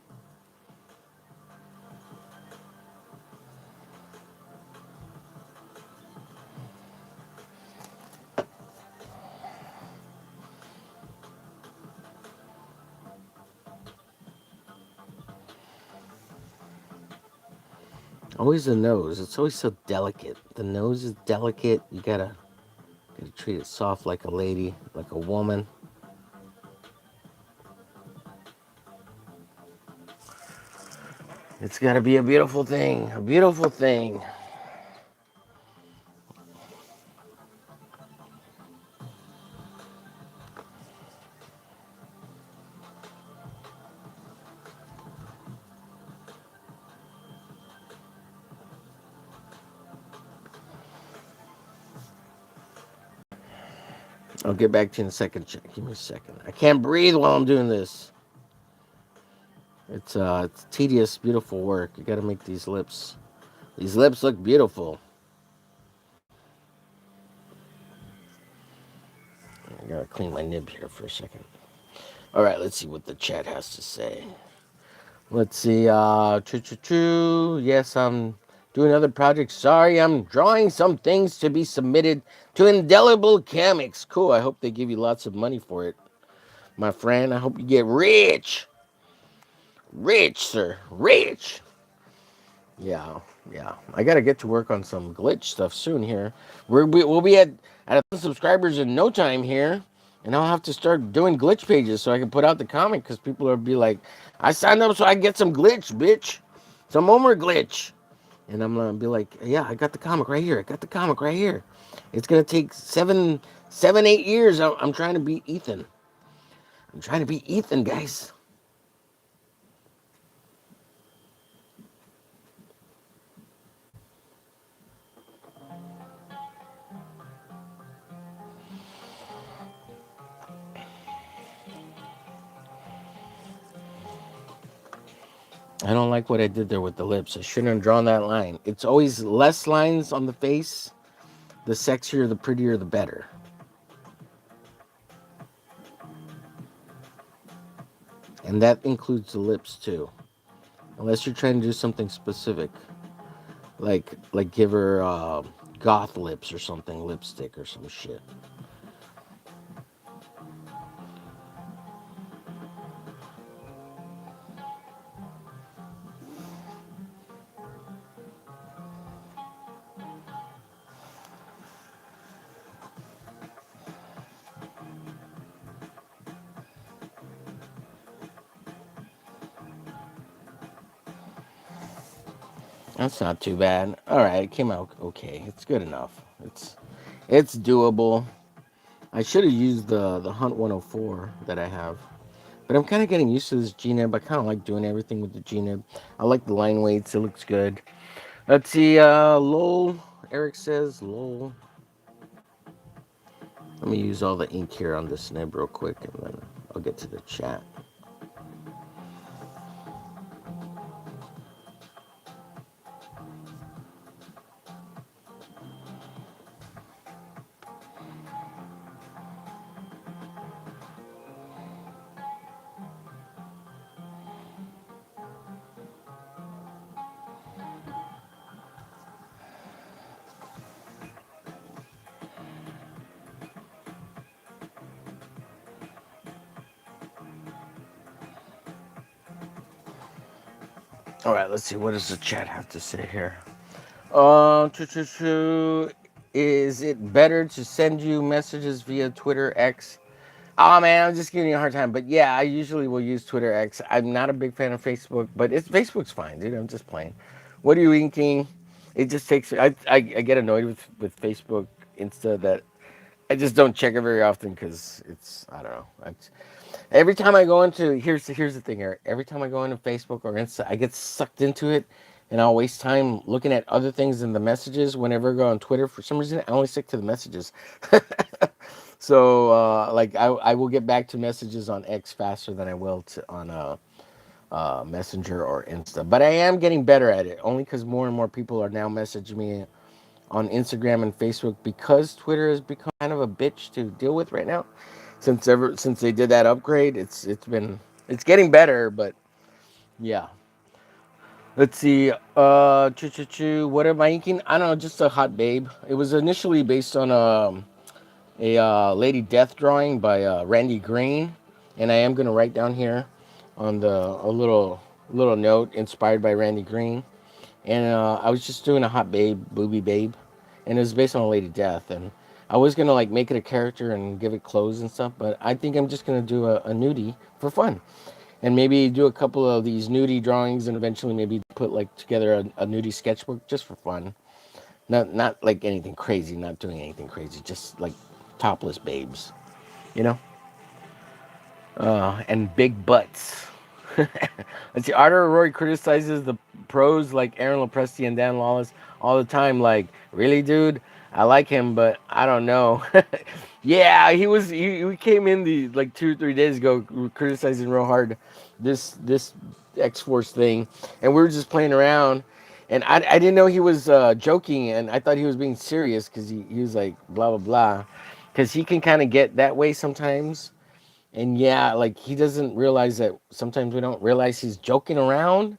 [SPEAKER 1] Always the nose. It's always so delicate. The nose is delicate. You gotta treat it soft like a lady, like a woman. It's gotta be a beautiful thing. A beautiful thing. I'll get back to you in a second. Give me a second. I can't breathe while I'm doing this. It's tedious, beautiful work. You gotta make these lips. These lips look beautiful. I gotta clean my nib here for a second. All right, let's see what the chat has to say. Let's see. True. Yes, I'm doing another project. Sorry, I'm drawing some things to be submitted to Indelible Comics. Cool. I hope they give you lots of money for it, my friend. I hope you get rich. Rich, sir. Rich. Yeah. I got to get to work on some glitch stuff soon here. We'll be at 1,000 subscribers in no time here. And I'll have to start doing glitch pages so I can put out the comic because people will be like, I signed up so I can get some glitch, bitch. Some omerglitch. And I'm going to be like, yeah, I got the comic right here. I got the comic right here. It's going to take 8 years. I'm trying to beat Ethan. I'm trying to beat Ethan, guys. I don't like what I did there with the lips. I shouldn't have drawn that line. It's always less lines on the face. The sexier, the prettier, the better. And that includes the lips too. Unless you're trying to do something specific. Like give her goth lips or something, lipstick or some shit. That's not too bad. All right, it came out okay. It's good enough. It's doable. I should have used the Hunt 104 that I have. But I'm kind of getting used to this G-Nib. I kind of like doing everything with the G-Nib. I like the line weights. It looks good. Let's see. Lol. Eric says, lol. Let me use all the ink here on this nib real quick, and then I'll get to the chat. All right, let's see. What does the chat have to say here? Is it better to send you messages via Twitter X? Oh man, I'm just giving you a hard time. But yeah, I usually will use Twitter X. I'm not a big fan of Facebook, but Facebook's fine, dude. I'm just playing. What are you inking? It just takes. I get annoyed with Facebook Insta that I just don't check it very often because it's I don't know. Every time I go into here's the thing, Eric. Every time I go into Facebook or Insta, I get sucked into it, and I'll waste time looking at other things in the messages. Whenever I go on Twitter, for some reason, I only stick to the messages. So like I will get back to messages on X faster than I will on Messenger or Insta. But I am getting better at it, only because more and more people are now messaging me on Instagram and Facebook because Twitter has become kind of a bitch to deal with right now. Since they did that upgrade, it's getting better, but yeah. Let's see. What am I inking? I don't know, just a hot babe. It was initially based on a Lady Death drawing by Randy Green, and I am gonna write down here on the a little note inspired by Randy Green. And I was just doing a hot babe, booby babe, and it was based on a Lady Death. And I was gonna like make it a character and give it clothes and stuff, but I think I'm just gonna do a nudie for fun, and maybe do a couple of these nudie drawings, and eventually maybe put like together a nudie sketchbook just for fun. Not like anything crazy, not doing anything crazy, just like topless babes, you know, and big butts. Let's see. Arthur Roy criticizes the pros like Aaron Lopresti and Dan Lawless all the time. Like, really, dude? I like him, but I don't know. Yeah, he came in the like 2 or 3 days ago criticizing real hard this X Force thing, and we were just playing around. And I didn't know he was joking, and I thought he was being serious because he was like blah blah blah, because he can kind of get that way sometimes. And yeah, like he doesn't realize that sometimes we don't realize he's joking around.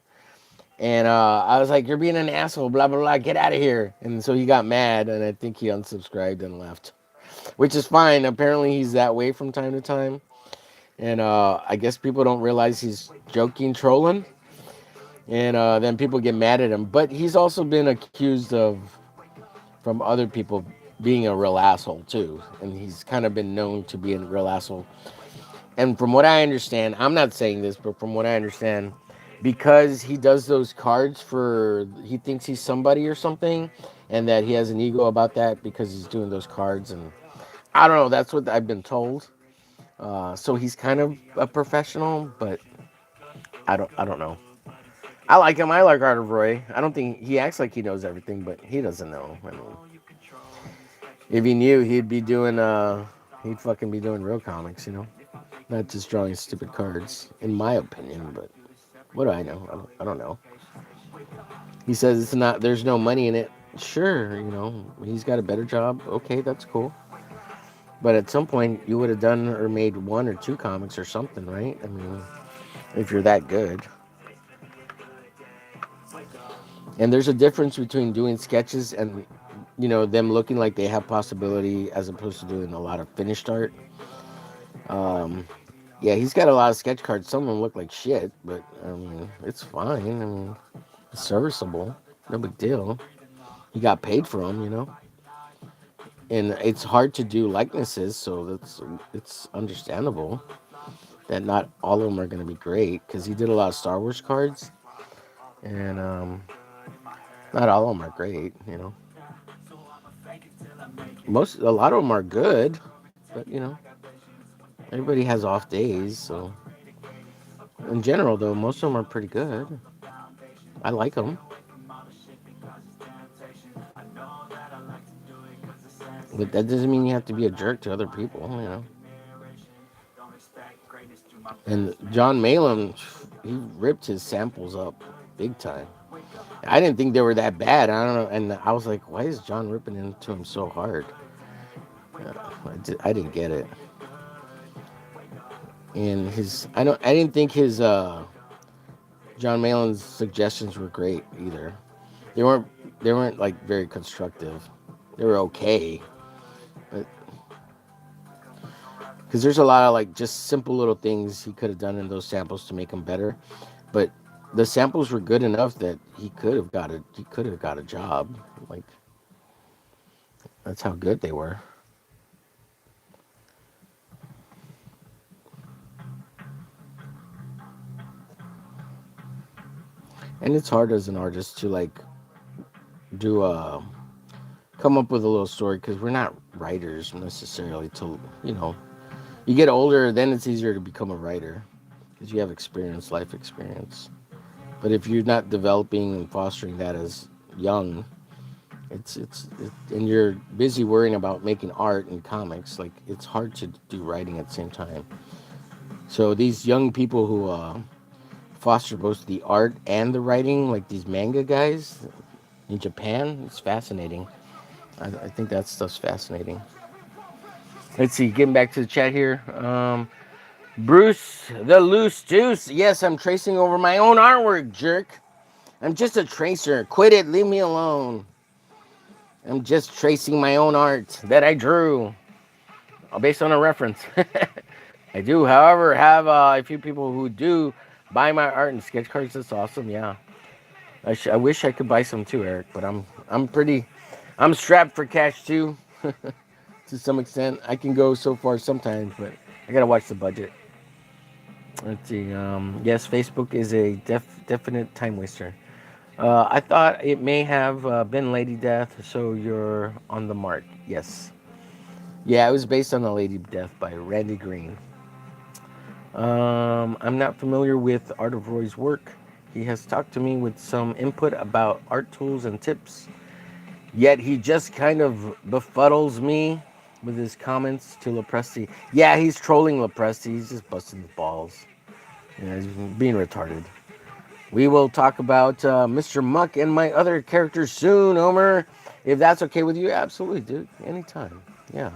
[SPEAKER 1] And I was like, "You're being an asshole, blah blah blah. Get out of here!" And so he got mad, and I think he unsubscribed and left, which is fine. Apparently, he's that way from time to time, and I guess people don't realize he's joking, trolling, and then people get mad at him. But he's also been accused of from other people being a real asshole too, and he's kind of been known to be a real asshole. And from what I understand, I'm not saying this, but from what I understand, because he does those cards he thinks he's somebody or something, and that he has an ego about that because he's doing those cards, and I don't know. That's what I've been told. So he's kind of a professional, but I don't know. I like him. I like Art of Roy. I don't think he acts like he knows everything, but he doesn't know. I mean, if he knew, he'd fucking be doing real comics, not just drawing stupid cards, in my opinion. But What do I know? I don't know. He says it's not. There's no money in it. Sure, he's got a better job. Okay, that's cool. But at some point, you would have done or made one or two comics or something, right? I mean, if you're that good. And there's a difference between doing sketches and them looking like they have possibility as opposed to doing a lot of finished art. Um, yeah, he's got a lot of sketch cards. Some of them look like shit, but I mean, it's fine. I mean, it's serviceable. No big deal. He got paid for them. And it's hard to do likenesses, so it's understandable that not all of them are going to be great because he did a lot of Star Wars cards, and not all of them are great. A lot of them are good, but everybody has off days. So in general, though, most of them are pretty good. I like them, but that doesn't mean you have to be a jerk to other people. And John Malin, he ripped his samples up big time. I didn't think they were that bad. I don't know, and I was like, why is John ripping into him so hard? I didn't get it. And I didn't think his John Malin's suggestions were great either. They weren't like very constructive. They were okay, because there's a lot of like just simple little things he could have done in those samples to make them better. But the samples were good enough that he could have got a job. Like, that's how good they were. And it's hard as an artist to like do come up with a little story because we're not writers necessarily. Till you get older, then it's easier to become a writer because you have experience, life experience. But if you're not developing and fostering that as young, and you're busy worrying about making art and comics, like it's hard to do writing at the same time. So these young people who foster both the art and the writing, like these manga guys in Japan, it's fascinating. I think that stuff's fascinating. Let's see, getting back to the chat here. Bruce the Loose Juice. Yes, I'm tracing over my own artwork, jerk. I'm just a tracer. Quit it. Leave me alone. I'm just tracing my own art that I drew based on a reference. I do, however, have a few people who do buy my art and sketch cards. That's awesome. Yeah, I wish I could buy some too, Eric. But I'm strapped for cash too, to some extent. I can go so far sometimes, but I gotta watch the budget. Let's see. Yes, Facebook is a definite time waster. I thought it may have been Lady Death, so you're on the mark. Yes. Yeah, it was based on the Lady Death by Randy Green. I'm not familiar with Art of Roy's work. He has talked to me with some input about art tools and tips, yet he just kind of befuddles me with his comments to Lopresti. Yeah, he's trolling Lopresti. He's just busting his balls. Yeah, he's being retarded. We will talk about Mr. Muck and my other characters soon, Omer. If that's okay with you, absolutely, dude. Anytime. Yeah.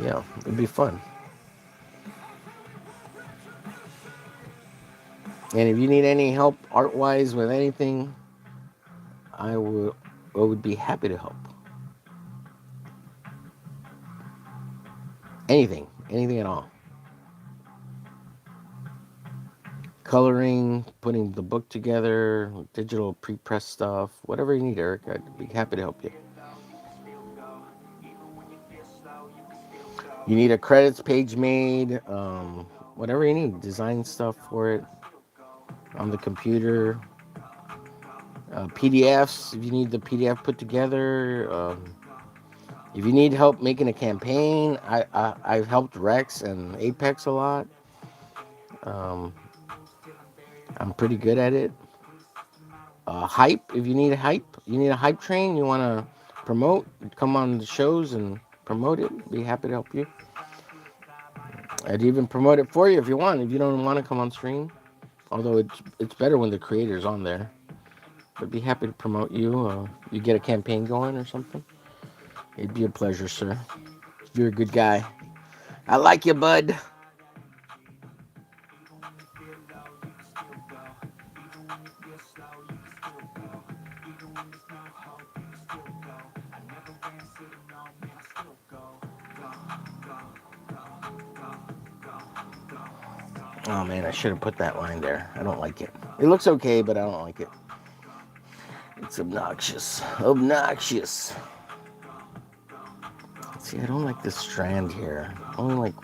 [SPEAKER 1] Yeah, it'd be fun. And if you need any help art-wise with anything, I would be happy to help. Anything at all. Coloring, putting the book together, digital pre-press stuff, whatever you need, Eric. I'd be happy to help you. You need a credits page made, whatever you need, design stuff for it on the computer, PDFs if you need the PDF put together. If you need help making a campaign, I've helped Rex and Apex a lot. Um, I'm pretty good at it. Hype, if you need a hype train, you want to promote, come on the shows and promote it. Be happy to help you. I'd even promote it for you if you want. If you don't want to come on stream, although it's better when the creator's on there. I'd be happy to promote you. You get a campaign going or something. It'd be a pleasure, sir. You're a good guy. I like you, bud. Oh man, I should have put that line there. I don't like it. It looks okay, but I don't like it. It's obnoxious. Obnoxious. See, I don't like this strand here. I only like.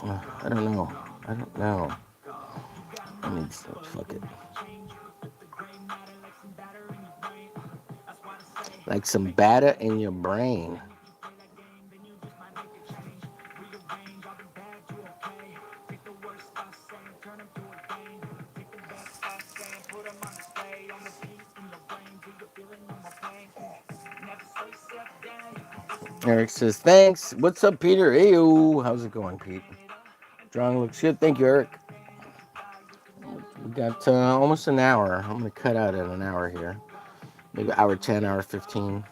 [SPEAKER 1] I don't know. I don't know. I mean, fuck it. Like some batter in your brain. Eric says, thanks. What's up, Peter? Ayo. How's it going, Pete? Drawing looks good. Thank you, Eric. We got almost an hour. I'm going to cut out at an hour here. Maybe hour 10, hour 15.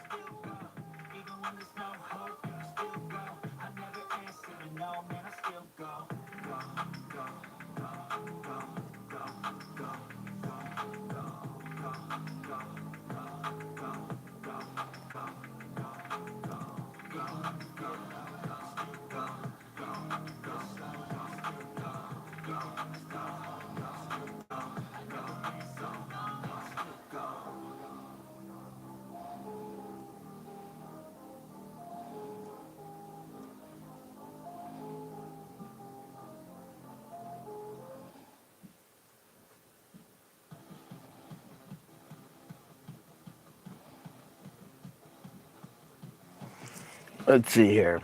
[SPEAKER 1] Let's see here.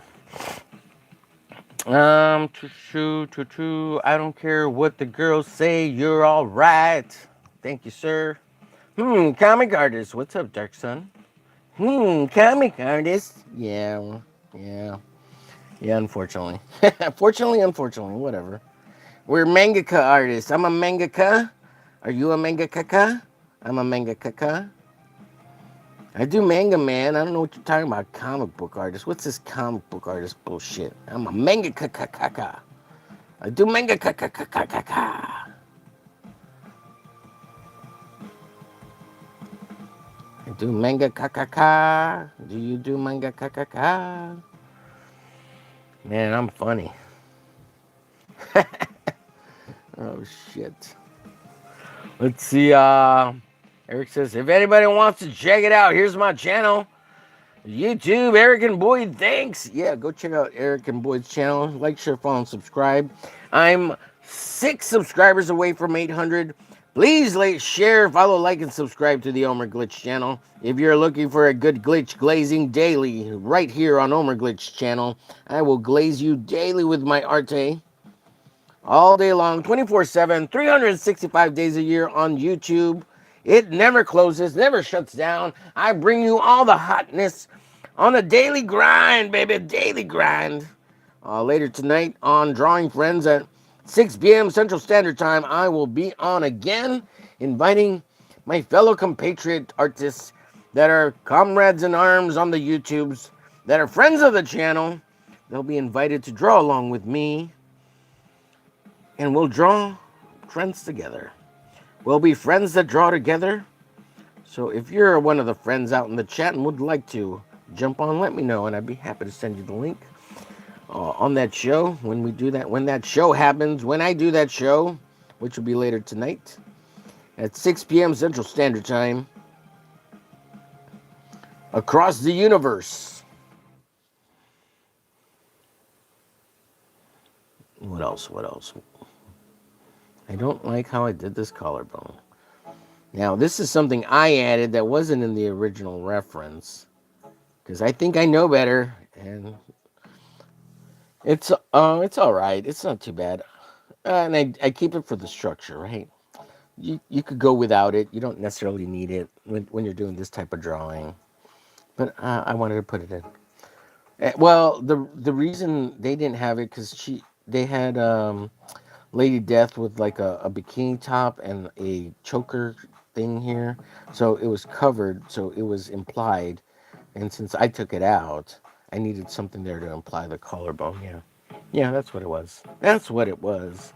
[SPEAKER 1] I don't care what the girls say. You're all right. Thank you, sir. Comic artist. What's up, Dark Sun? Comic artist. Yeah. Yeah, unfortunately. Unfortunately, whatever. We're mangaka artists. I'm a mangaka. Are you a mangaka? I'm a mangaka. I do manga, man. I don't know what you're talking about. Comic book artist. What's this comic book artist bullshit? I'm a mangaka. I do manga. I do manga. Do you do manga? Man, I'm funny. Oh shit. Let's see. Eric says, if anybody wants to check it out, here's my channel. YouTube, Eric and Boyd, thanks. Yeah, go check out Eric and Boyd's channel. Like, share, follow, and subscribe. I'm 6 subscribers away from 800. Please share, follow, like, and subscribe to the omerglitch channel. If you're looking for a good glitch glazing daily, right here on omerglitch channel, I will glaze you daily with my arte. All day long, 24/7, 365 days a year on YouTube. It never closes, never shuts down. I bring you all the hotness on a daily grind, baby, daily grind. Later tonight on Drawing Friends at 6 p.m. Central Standard Time, I will be on again, inviting my fellow compatriot artists that are comrades in arms on the YouTubes, that are friends of the channel. They'll be invited to draw along with me, and we'll draw friends together. We'll be friends that draw together. So if you're one of the friends out in the chat and would like to jump on, let me know, and I'd be happy to send you the link on that show when we do that. When that show happens, when I do that show, which will be later tonight at 6 p.m. Central Standard Time, across the universe. What else? I don't like how I did this collarbone. Now, this is something I added that wasn't in the original reference, because I think I know better, and it's all right. It's not too bad, and I keep it for the structure, right? You could go without it. You don't necessarily need it when you're doing this type of drawing, but I wanted to put it in. Well, the reason they didn't have it because they had Lady Death with like a bikini top and a choker thing here, so it was covered, so it was implied. And since I took it out, I needed something there to imply the collarbone. Yeah, yeah, that's what it was. That's what it was.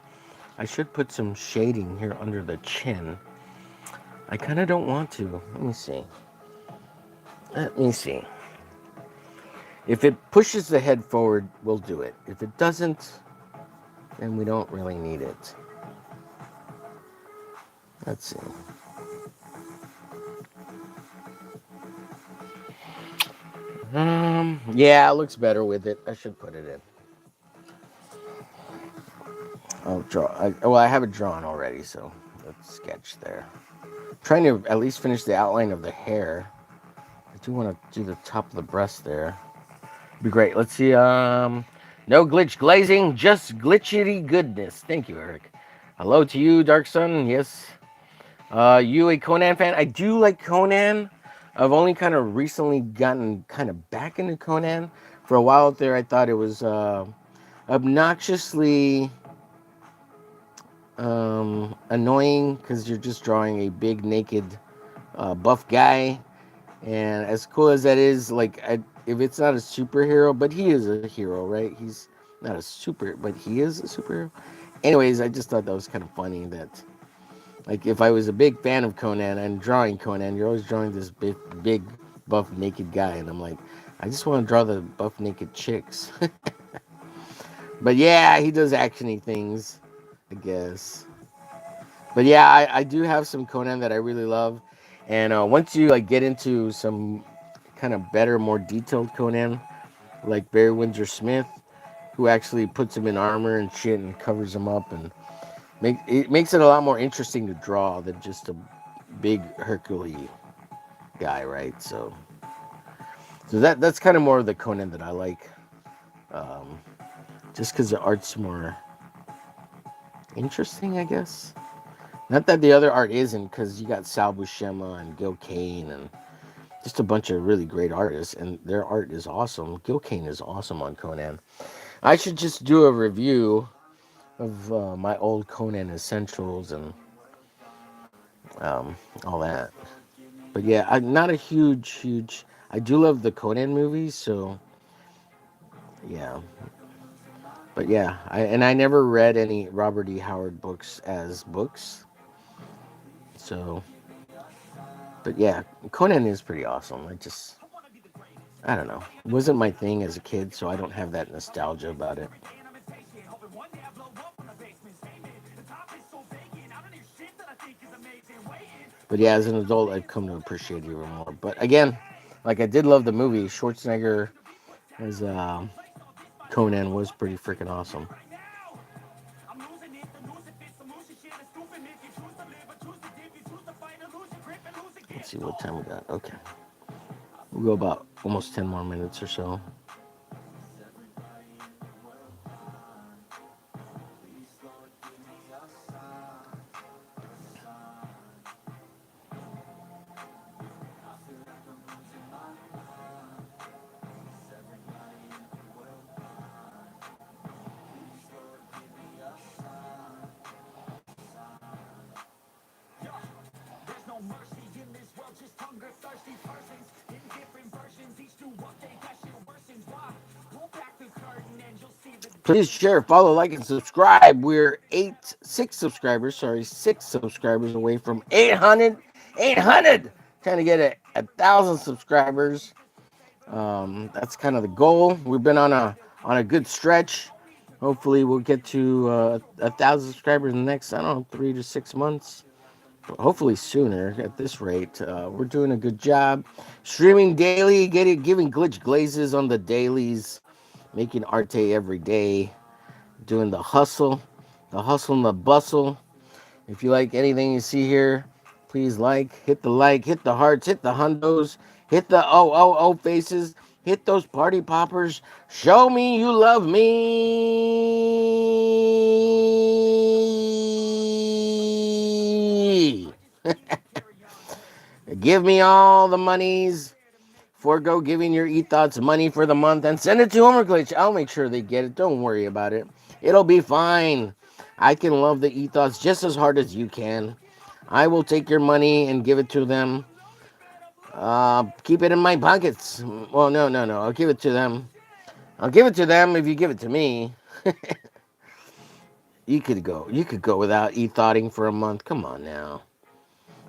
[SPEAKER 1] I should put some shading here under the chin. I kind of don't want to. Let me see. Let me see. If it pushes the head forward, we'll do it. If it doesn't, then we don't really need it. Let's see. Yeah, it looks better with it. I should put it in. I'll draw. Well, I have it drawn already, so let's sketch there. Trying to at least finish the outline of the hair. I do want to do the top of the breast there. Be great. Let's see. No glitch glazing, just glitchy goodness. Thank you, Eric. Hello to you, Dark Sun. Yes. You a Conan fan? I do like Conan. I've only kind of recently gotten kind of back into Conan. For a while out there, I thought it was obnoxiously annoying because you're just drawing a big naked buff guy, and as cool as that is, like if it's not a superhero, but he is a hero, right? He's not a super, but he is a superhero. Anyways, I just thought that was kind of funny that, like, if I was a big fan of Conan and drawing Conan, you're always drawing this big buff naked guy, and I'm like, I just want to draw the buff naked chicks. But yeah, he does actiony things, I guess. But yeah, I do have some Conan that I really love, and once you like get into some kind of better, more detailed Conan, like Barry Windsor Smith, who actually puts him in armor and shit and covers him up, and makes it a lot more interesting to draw than just a big Hercule guy, right? So that's kind of more of the Conan that I like, um, just because the art's more interesting, I guess. Not that the other art isn't, because you got Sal Buscema and Gil Kane and just a bunch of really great artists, and their art is awesome. Gil Kane is awesome on Conan. I should just do a review of my old Conan essentials and all that. But yeah, I'm not a huge. I do love the Conan movies, so yeah. But yeah, I never read any Robert E. Howard books as books, so. But yeah, Conan is pretty awesome. I don't know. It wasn't my thing as a kid, so I don't have that nostalgia about it. But yeah, as an adult, I've come to appreciate it even more. But again, like I did love the movie. Schwarzenegger as Conan was pretty freaking awesome. Let's see what time we got. Okay, we'll go about almost 10 more minutes or so. Please share, follow, like, and subscribe. We're 6 subscribers away from 800. 800! Trying to get a 1,000 subscribers. That's kind of the goal. We've been on a good stretch. Hopefully, we'll get to 1,000 subscribers in the next, I don't know, 3 to 6 months. Hopefully sooner. At this rate, we're doing a good job. Streaming daily, giving glitch glazes on the dailies, making arte every day, doing the hustle and the bustle. If you like anything you see here, please like, hit the hearts, hit the hundos, hit the faces, hit those party poppers. Show me you love me. Give me all the monies Forego giving your e-thoughts money for the month and send it to omerglitch. I'll make sure they get it. Don't worry about it. It'll be fine. I can love the e-thoughts just as hard as you can. I will take your money and give it to them. Keep it in my pockets. Well, no. I'll give it to them. I'll give it to them if you give it to me. You could go. You could go without e-thoughting for a month. Come on now.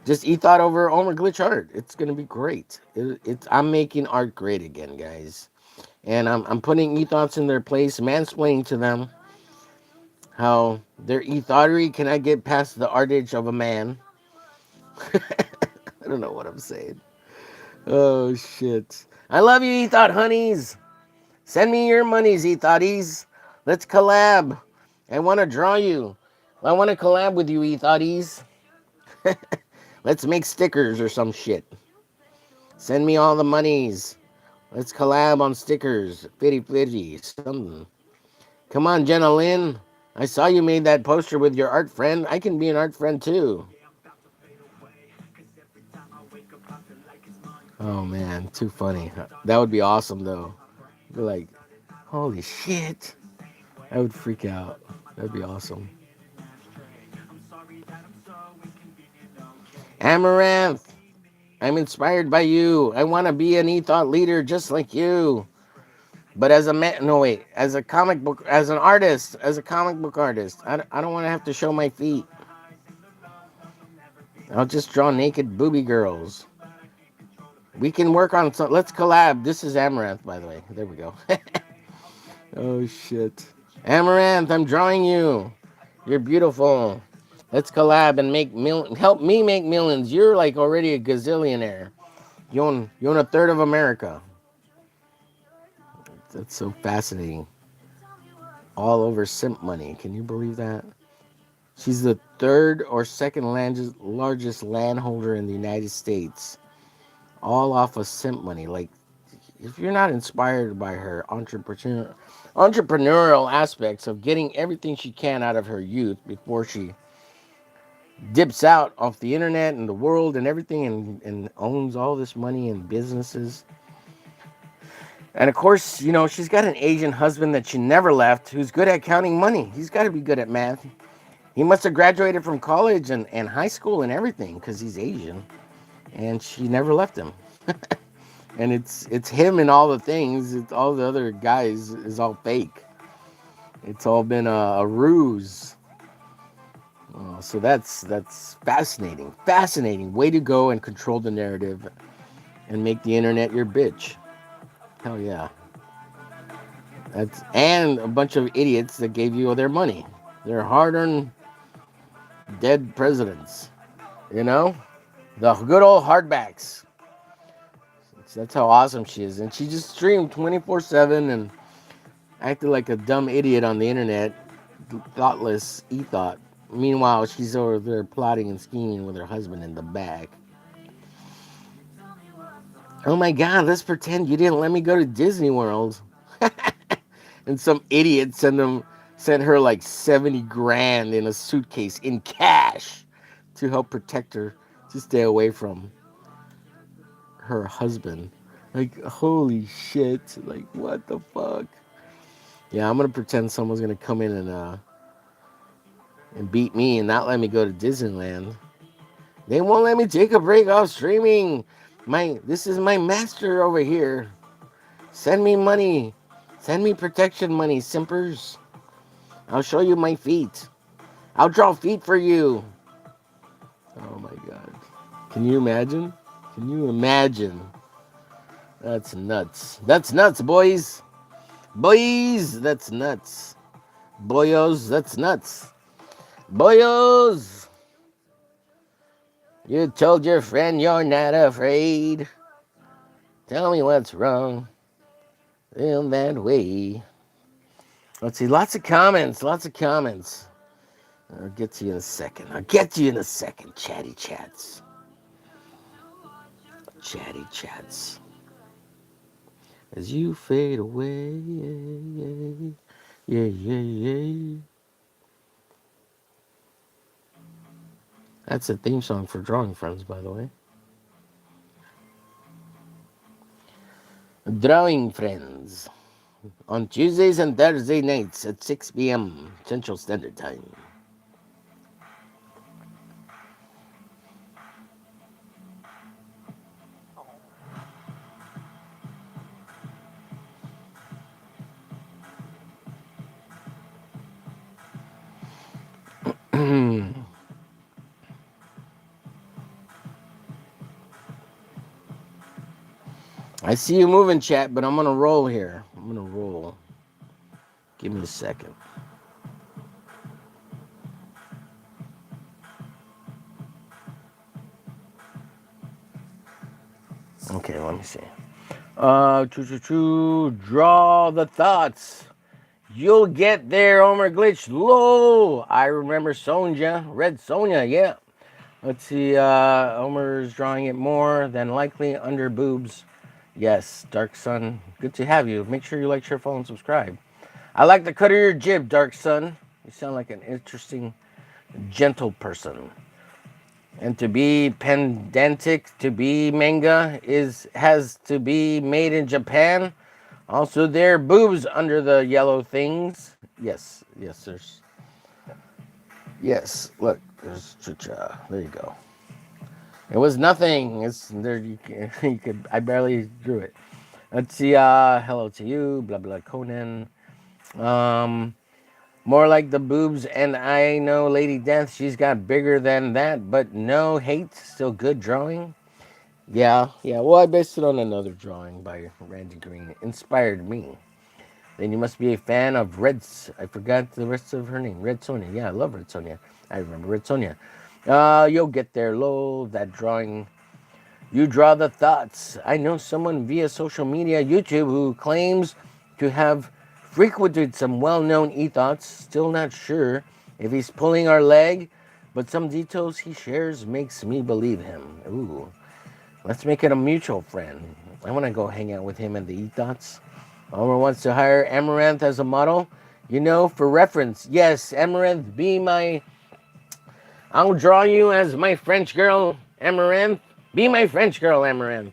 [SPEAKER 1] Just e-thought over omerglitch art. It's gonna be great. I'm making art great again, guys. And I'm putting e-thoughts in their place, mansplaining to them how their e-thoughtery cannot get past the artage of a man. I don't know what I'm saying. Oh shit. I love you, e-thought honeys. Send me your monies, e-thoughties. Let's collab. I want to draw you. I want to collab with you, e-thoughties. Let's make stickers or some shit. Send me all the monies. Let's collab on stickers. Fitty, something. Come on, Jenna Lynn. I saw you made that poster with your art friend. I can be an art friend too. Oh man, too funny. That would be awesome though. Be like, holy shit. I would freak out. That'd be awesome. Amaranth, I'm inspired by you. I want to be an e-thought leader just like you. But as a man, no wait, as a comic book, as an artist, as a comic book artist, I don't want to have to show my feet. I'll just draw naked booby girls. We can work on some. Let's collab. This is Amaranth, by the way. There we go. Oh shit, Amaranth, I'm drawing you. You're beautiful. Let's collab and help me make millions. You're like already a gazillionaire. You own a third of America. That's so fascinating. All over simp money. Can you believe that? She's the third or second largest landholder in the United States. All off of simp money. Like, if you're not inspired by her entrepreneurial aspects of getting everything she can out of her youth before she dips out off the internet and the world and everything and owns all this money and businesses. And of course, she's got an Asian husband that she never left who's good at counting money. He's got to be good at math. He must have graduated from college and high school and everything because he's Asian. And she never left him. And it's him and all the things. It's all the other guys is all fake. It's all been a ruse. So that's fascinating. Fascinating. Way to go and control the narrative and make the internet your bitch. Hell yeah. And a bunch of idiots that gave you their money. Their hard-earned dead presidents. The good old hardbacks. So that's how awesome she is. And she just streamed 24/7 and acted like a dumb idiot on the internet. Thoughtless e-thought. Meanwhile, she's over there plotting and scheming with her husband in the back. Oh my god, let's pretend you didn't let me go to Disney World. And some idiot sent her like 70 grand in a suitcase in cash to help protect her to stay away from her husband. Like, holy shit. Like, what the fuck? Yeah, I'm gonna pretend someone's gonna come in and beat me and not let me go to Disneyland. They won't let me take a break off streaming. This is my master over here. Send me money. Send me protection money, simpers. I'll show you my feet. I'll draw feet for you. Oh my god. Can you imagine? Can you imagine? That's nuts. That's nuts, boys. Boys, that's nuts. Boyos, that's nuts. Boyos! You told your friend you're not afraid. Tell me what's wrong in that way. Let's see, lots of comments, lots of comments. I'll get to you in a second. Chatty chats. Chatty chats. As you fade away. Yeah. That's a theme song for Drawing Friends, by the way. Drawing Friends on Tuesdays and Thursday nights at 6 p.m. Central Standard Time. I see you moving, chat, but I'm gonna roll here. I'm gonna roll. Give me a second. Okay, let me see. Draw the thoughts. You'll get there, omerglitch. Low. I remember Sonja. Red Sonja, yeah. Let's see. Omer's drawing it more than likely under boobs. Yes, Dark Sun. Good to have you. Make sure you like, share, follow, and subscribe. I like the cut of your jib, Dark Sun. You sound like an interesting, gentle person. And to be pedantic, to be manga has to be made in Japan. Also, there are boobs under the yellow things. Yes, there's. Yes, look, there's cha-cha. There you go. It was nothing. It's there. You could. I barely drew it. Let's see. Hello to you. Blah blah. Conan. Um, More like the boobs, and I know Lady Death. She's got bigger than that, but no hate. Still good drawing. Yeah. Well, I based it on another drawing by Randy Green. Inspired me. Then you must be a fan of I forgot the rest of her name. Red Sonja. Yeah, I love Red Sonja. I remember Red Sonja. You'll get there, lol. That drawing. You draw the thoughts. I know someone via social media, YouTube, who claims to have frequented some well-known e-thoughts. Still not sure if he's pulling our leg, but some details he shares makes me believe him. Ooh, let's make it a mutual friend. I want to go hang out with him and the e-thoughts. Omer wants to hire Amaranth as a model. You know, for reference, yes, Amaranth, be my. I'll draw you as my French girl, Amaranth. Be my French girl, Amaranth.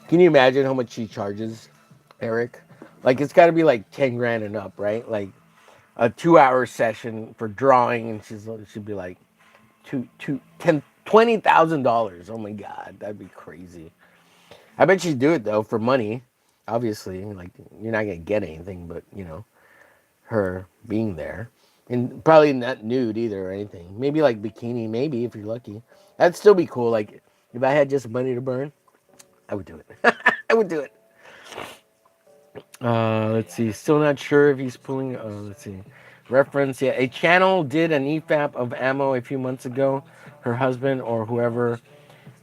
[SPEAKER 1] Can you imagine how much she charges, Eric? Like, it's got to be like 10 grand and up, right? Like a 2 hour session for drawing, and she'd be like, $20,000. Oh my God, that'd be crazy. I bet she'd do it though for money. Obviously, like you're not gonna get anything, but her being there, and probably not nude either or anything. Maybe like bikini, maybe if you're lucky. That'd still be cool. Like if I had just money to burn, I would do it. I would do it. Let's see. Still not sure if he's pulling. Let's see. Reference. Yeah, a channel did an EFAP of ammo a few months ago. Her husband or whoever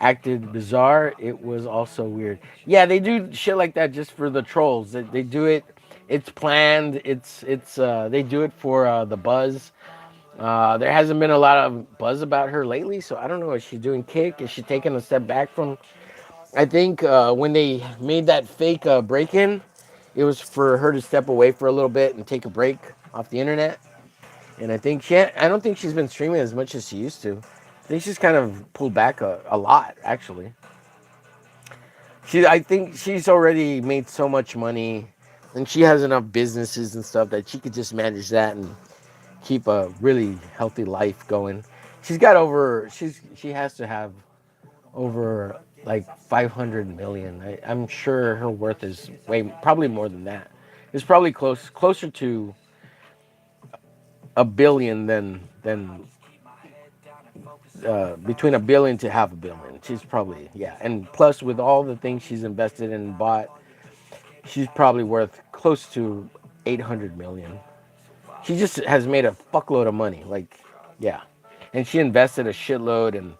[SPEAKER 1] acted bizarre. It was also weird. Yeah, they do shit like that just for the trolls. They do it. It's planned. It's. They do it for the buzz. There hasn't been a lot of buzz about her lately, so I don't know. Is she doing kick? Is she taking a step back from? I think when they made that fake break-in, it was for her to step away for a little bit and take a break off the internet. And I think I don't think she's been streaming as much as she used to. I think she's kind of pulled back a lot, actually. I think she's already made so much money, and she has enough businesses and stuff that she could just manage that and keep a really healthy life going. She has to have over like 500 million. I'm sure her worth is probably more than that. It's probably closer to a billion than between a billion to half a billion. She's probably, yeah, and plus with all the things she's invested in and bought, she's probably worth close to 800 million. She just has made a fuckload of money, like, yeah, and she invested a shitload and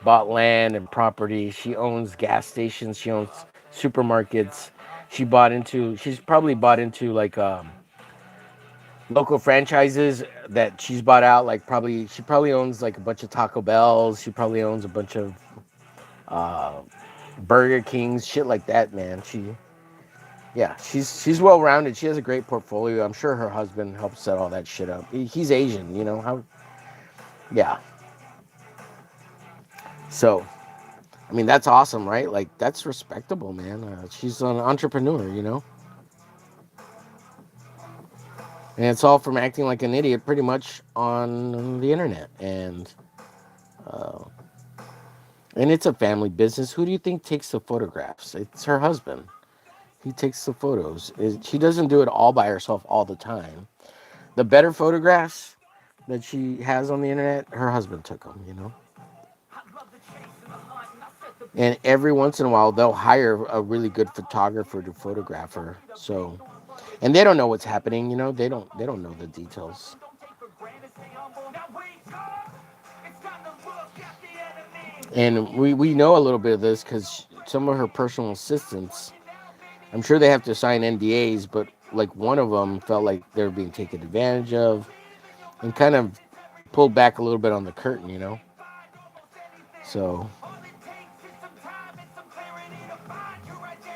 [SPEAKER 1] bought land and property. She owns gas stations. She owns supermarkets. She's probably bought into like local franchises that she's bought out. Like she probably owns like a bunch of Taco Bells. She probably owns a bunch of uh, Burger Kings, shit like that, man. Yeah, she's well rounded. She has a great portfolio. I'm sure her husband helped set all that shit up. He's Asian, how. Yeah. So I mean, that's awesome, right? Like, that's respectable, man. She's an entrepreneur, and it's all from acting like an idiot pretty much on the internet. Uh, and it's a family business. Who do you think takes the photographs? It's her husband. He takes the photos. She doesn't do it all by herself all the time. The better photographs that she has on the internet, her husband took them. And every once in a while, they'll hire a really good photographer to photograph her. So, and they don't know what's happening. They don't know the details. And we know a little bit of this because some of her personal assistants, I'm sure they have to sign NDAs, but like one of them felt like they were being taken advantage of and kind of pulled back a little bit on the curtain. So,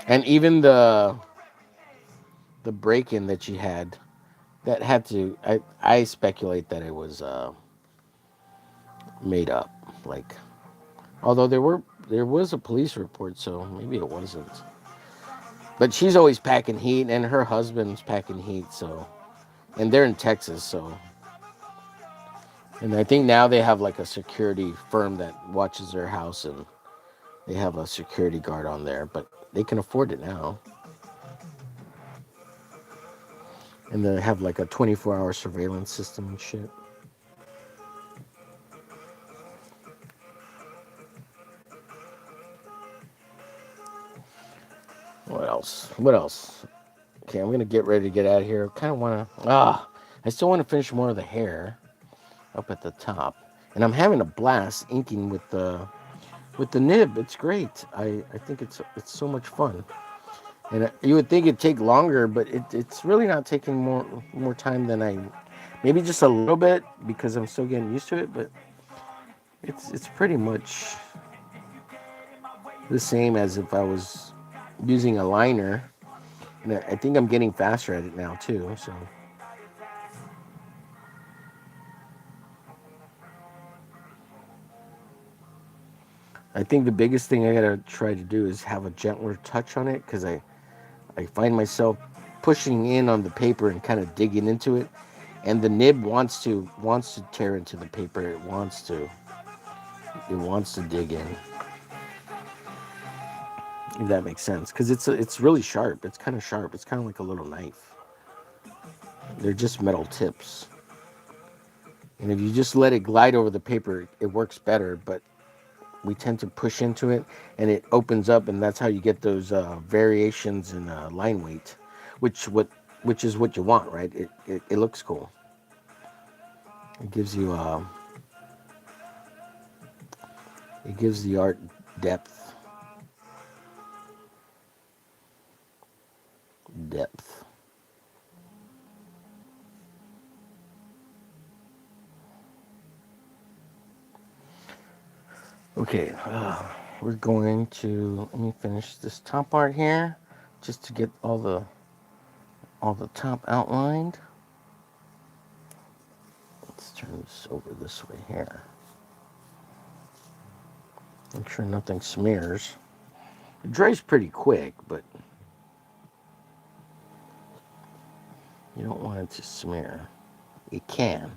[SPEAKER 1] and even the break-in that she had, that had to, I speculate that it was made up. Like, although there was a police report, so maybe it wasn't. But she's always packing heat, and her husband's packing heat. So, and they're in Texas, so. And I think now they have like a security firm that watches their house, and they have a security guard on there. But they can afford it now, and they have like a 24-hour surveillance system and shit. What else? What else? Okay, I'm gonna get ready to get out of here. I kind of wanna. I still want to finish more of the hair up at the top, and I'm having a blast inking with the nib. It's great. I think it's so much fun. And you would think it'd take longer, but it's really not taking more time than maybe just a little bit because I'm still getting used to it. But it's pretty much the same as if I was using a liner. And I think I'm getting faster at it now too. So I think the biggest thing I gotta try to do is have a gentler touch on it because I find myself pushing in on the paper and kind of digging into it, and the nib wants to tear into the paper. It wants to dig in. If that makes sense, because it's really sharp. It's kind of sharp. It's kind of like a little knife. They're just metal tips, and if you just let it glide over the paper, it works better. But we tend to push into it, and it opens up, and that's how you get those variations in line weight, which what which is what you want, right? It looks cool. It gives the art depth. Depth. Okay, we're going to let me finish this top part here, just to get all the top outlined. Let's turn this over this way here. Make sure nothing smears. It dries pretty quick, but you don't want it to smear. It can,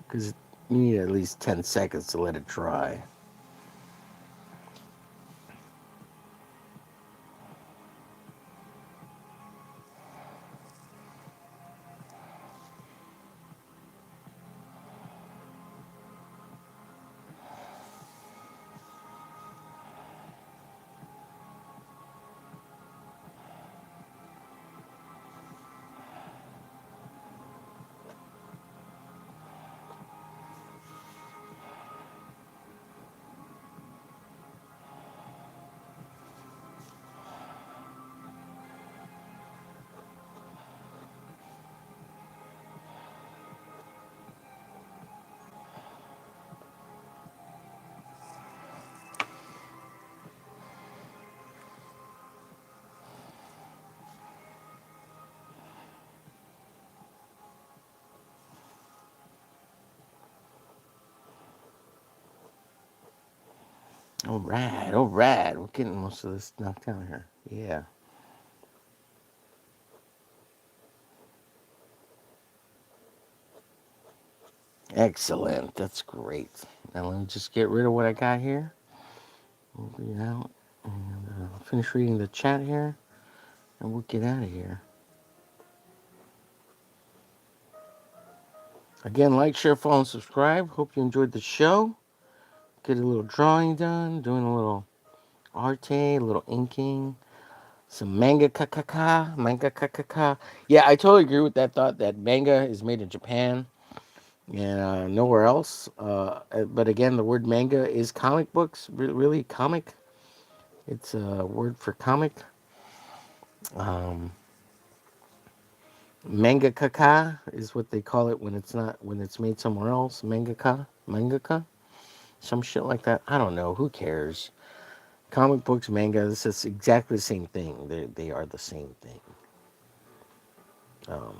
[SPEAKER 1] because you need at least 10 seconds to let it dry. All right, all right. We're getting most of this knocked out here. Yeah. Excellent. That's great. Now let me just get rid of what I got here. Move it out. And finish reading the chat here. And we'll get out of here. Again, like, share, follow, and subscribe. Hope you enjoyed the show. Get a little drawing done. Doing a little arte, a little inking. Some manga kakaka. Manga kakaka. Yeah, I totally agree with that thought that manga is made in Japan and nowhere else. But again, the word manga is comic books, really comic. It's a word for comic. Um, Mangakaka is what they call it when it's made somewhere else. Mangaka, some shit like that. I don't know. Who cares? Comic books, manga. This is exactly the same thing. They are the same thing. Um,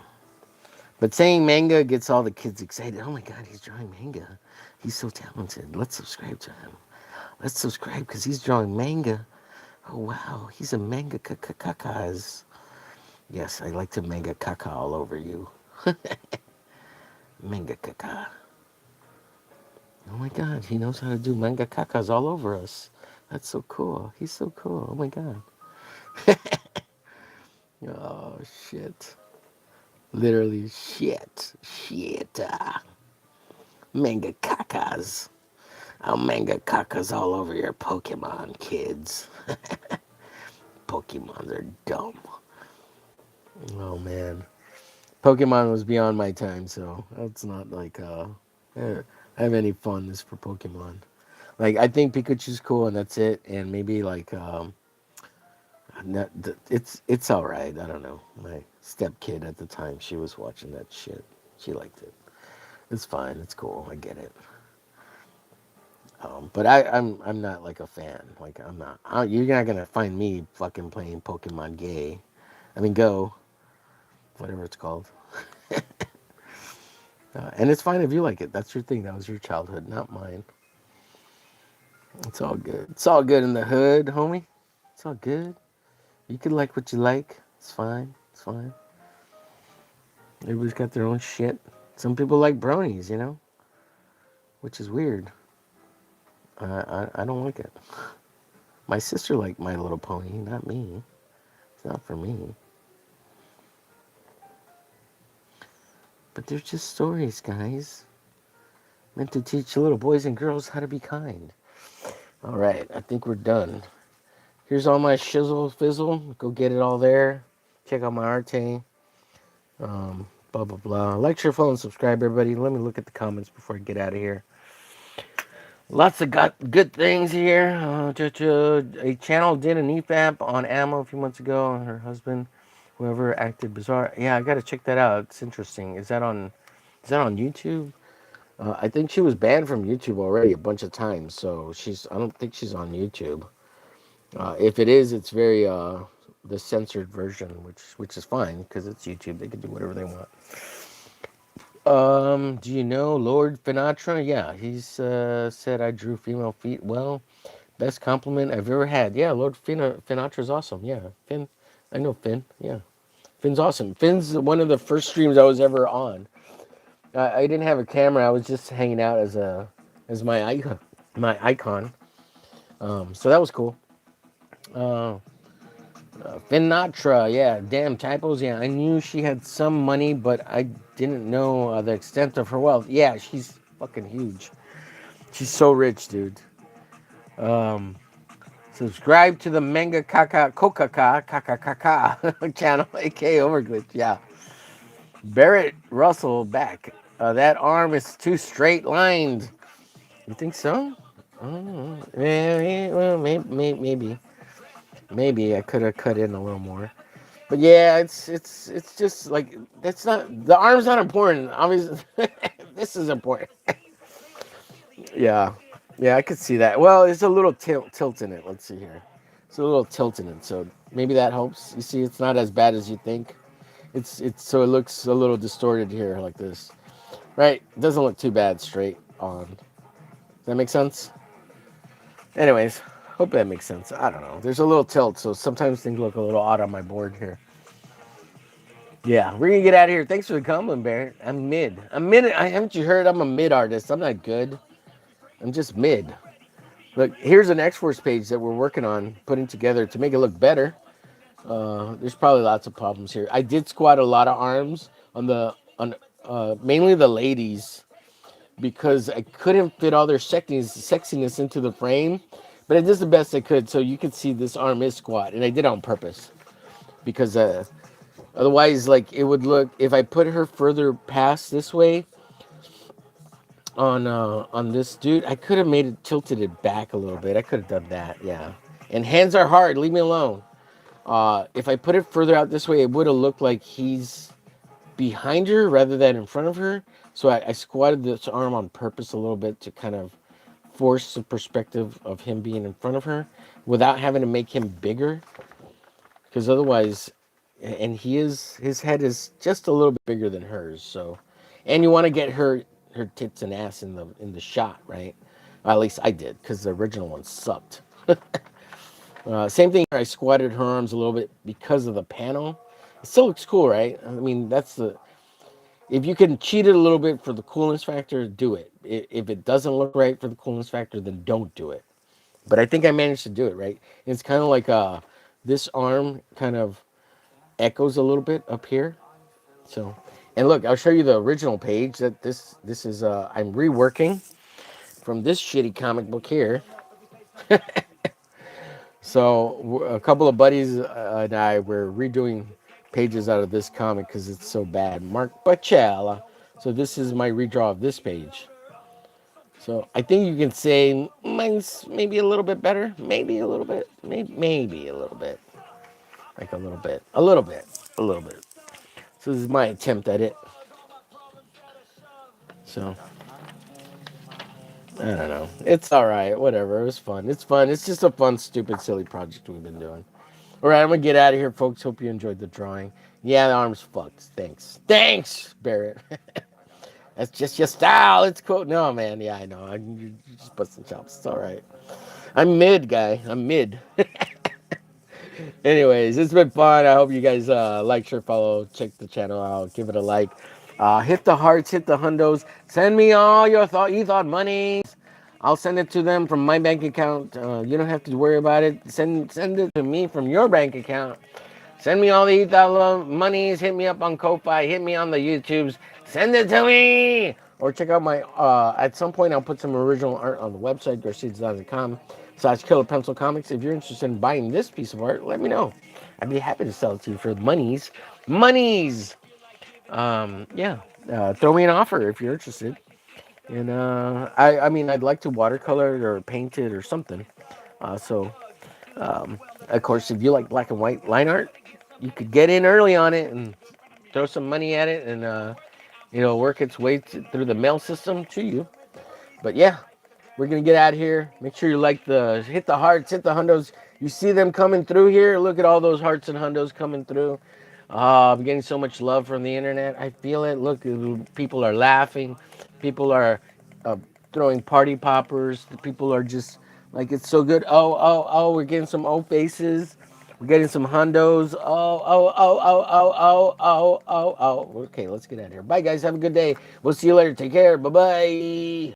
[SPEAKER 1] but saying manga gets all the kids excited. Oh my god, he's drawing manga. He's so talented. Let's subscribe to him. Let's subscribe because he's drawing manga. Oh wow, he's a manga kakakakaz. Yes, I like to manga kaka all over you. Manga kaka. Oh my god, he knows how to do manga kakas all over us. That's so cool. He's so cool. Oh my god. Oh shit. Literally shit. Shit. Manga kakas. I'll manga kakas all over your Pokemon, kids. Pokemons are dumb. Oh man. Pokemon was beyond my time, so that's not like I have any fondness for Pokemon. Like I think Pikachu's cool and that's it, and maybe like it's all right. I don't know. My step kid at the time, she was watching that shit. She liked it. It's fine. It's cool. I get it. But I'm not like a fan. Like I'm not. You're not gonna find me fucking playing Pokemon Gay. I mean Go, whatever it's called. And it's fine if you like it. That's your thing. That was your childhood, not mine. It's all good. It's all good in the hood, homie. It's all good. You can like what you like. It's fine. It's fine. Everybody's got their own shit. Some people like bronies, which is weird. I don't like it. My sister liked My Little Pony, not me. It's not for me. But they're just stories, guys. Meant to teach little boys and girls how to be kind. All right, I think we're done. Here's all my shizzle fizzle. Go get it all there. Check out my arte. Blah, blah, blah. Like, share, follow, and subscribe, everybody. Let me look at the comments before I get out of here. Lots of good things here. A channel did an EFAP on Ammo a few months ago. Her husband, whoever, acted bizarre. Yeah, I got to check that out. It's interesting. Is that on YouTube? I think she was banned from YouTube already a bunch of times. So I don't think she's on YouTube. If it is, it's very the censored version, which is fine because it's YouTube. They can do whatever they want. Do you know Lord Finatra? Yeah, he's said I drew female feet well. Best compliment I've ever had. Yeah, Lord Finatra's awesome. Yeah, Finn. I know Finn. Yeah, Finn's awesome. Finn's one of the first streams I was ever on. I didn't have a camera. I was just hanging out as my icon. My icon. So that was cool. Uh, Finatra, yeah, damn typos. Yeah, I knew she had some money, but I didn't know the extent of her wealth. Yeah, she's fucking huge. She's so rich, dude. Um, Subscribe to the Manga Kaka Kokaka Kaka Kaka channel, aka Omerglitch. Yeah, Barrett Russell back. That arm is too straight lined. You think so? Well, maybe I could have cut in a little more. But yeah, it's just like that's not the arm's not important. Obviously, this is important. Yeah, yeah, I could see that. Well, there's a little tilt in it. Let's see here. It's a little tilt in it, so maybe that helps. You see, it's not as bad as you think. It's so it looks a little distorted here, like this. Right? It doesn't look too bad straight on. Does that make sense? Anyways, hope that makes sense. I don't know. There's a little tilt, so sometimes things look a little odd on my board here. Yeah, we're gonna get out of here. Thanks for the compliment, Barrett. I'm mid. I'm mid. Haven't you heard? I'm a mid artist. I'm not good. I'm just mid. Look, here's an X-Force page that we're working on putting together to make it look better. There's probably lots of problems here. I did squat a lot of arms on mainly the ladies because I couldn't fit all their sexiness into the frame, but I did the best I could. So you can see this arm is squat, and I did it on purpose because otherwise, like it would look if I put her further past this way on this dude, I could have made it tilted it back a little bit. I could have done that, yeah. And hands are hard. Leave me alone. If I put it further out this way, it would have looked like he's behind her rather than in front of her. So I squatted this arm on purpose a little bit to kind of force the perspective of him being in front of her without having to make him bigger. Because otherwise, and his head is just a little bit bigger than hers. So, and you want to get her tits and ass in the shot, right? Well, at least I did, because the original one sucked. Same thing. I squatted her arms a little bit because of the panel. It still looks cool, right? I mean, that's the if you can cheat it a little bit for the coolness factor, do it. If it doesn't look right for the coolness factor, then don't do it. But I think I managed to do it right. It's kind of like this arm kind of echoes a little bit up here. So, and look, I'll show you the original page that this is. I'm reworking from this shitty comic book here. So a couple of buddies and I were redoing pages out of this comic because it's so bad. Mark Bacella. So this is my redraw of this page. So I think you can say mine's maybe a little bit better. Maybe a little bit. Maybe a little bit. Like a little bit. A little bit. A little bit. So this is my attempt at it. So I don't know. It's all right. Whatever. It was fun. It's fun. It's just a fun, stupid, silly project we've been doing. All right, I'm gonna get out of here, folks. Hope you enjoyed the drawing. Yeah, the arm's fucked. Thanks, Barrett. That's just your style. It's cool. No, man. Yeah, I know. You just busting chops. It's all right. I'm mid, guy. I'm mid. Anyways, it's been fun. I hope you guys like, share, follow, check the channel out, give it a like. Hit the hearts, hit the hundos. Send me all your e-thought money. I'll send it to them from my bank account. You don't have to worry about it. Send it to me from your bank account. Send me all the e-thought monies. Hit me up on Ko-Fi. Hit me on the YouTubes. Send it to me. Or check out my, at some point I'll put some original art on the website, garcias.com/Killer Pencil Comics. If you're interested in buying this piece of art, let me know. I'd be happy to sell it to you for monies. Monies! Yeah, throw me an offer if you're interested. And I mean, I'd like to watercolor it or paint it or something. Of course, if you like black and white line art, you could get in early on it and throw some money at it and, work its way through the mail system to you. But yeah, we're going to get out of here. Make sure you hit the hearts, hit the hundos. You see them coming through here. Look at all those hearts and hundos coming through. I'm getting so much love from the internet. I feel it. Look, people are laughing. People are throwing party poppers. People are just like, it's so good. Oh, we're getting some O faces. We're getting some hundos. Oh. Okay, let's get out of here. Bye, guys. Have a good day. We'll see you later. Take care. Bye-bye.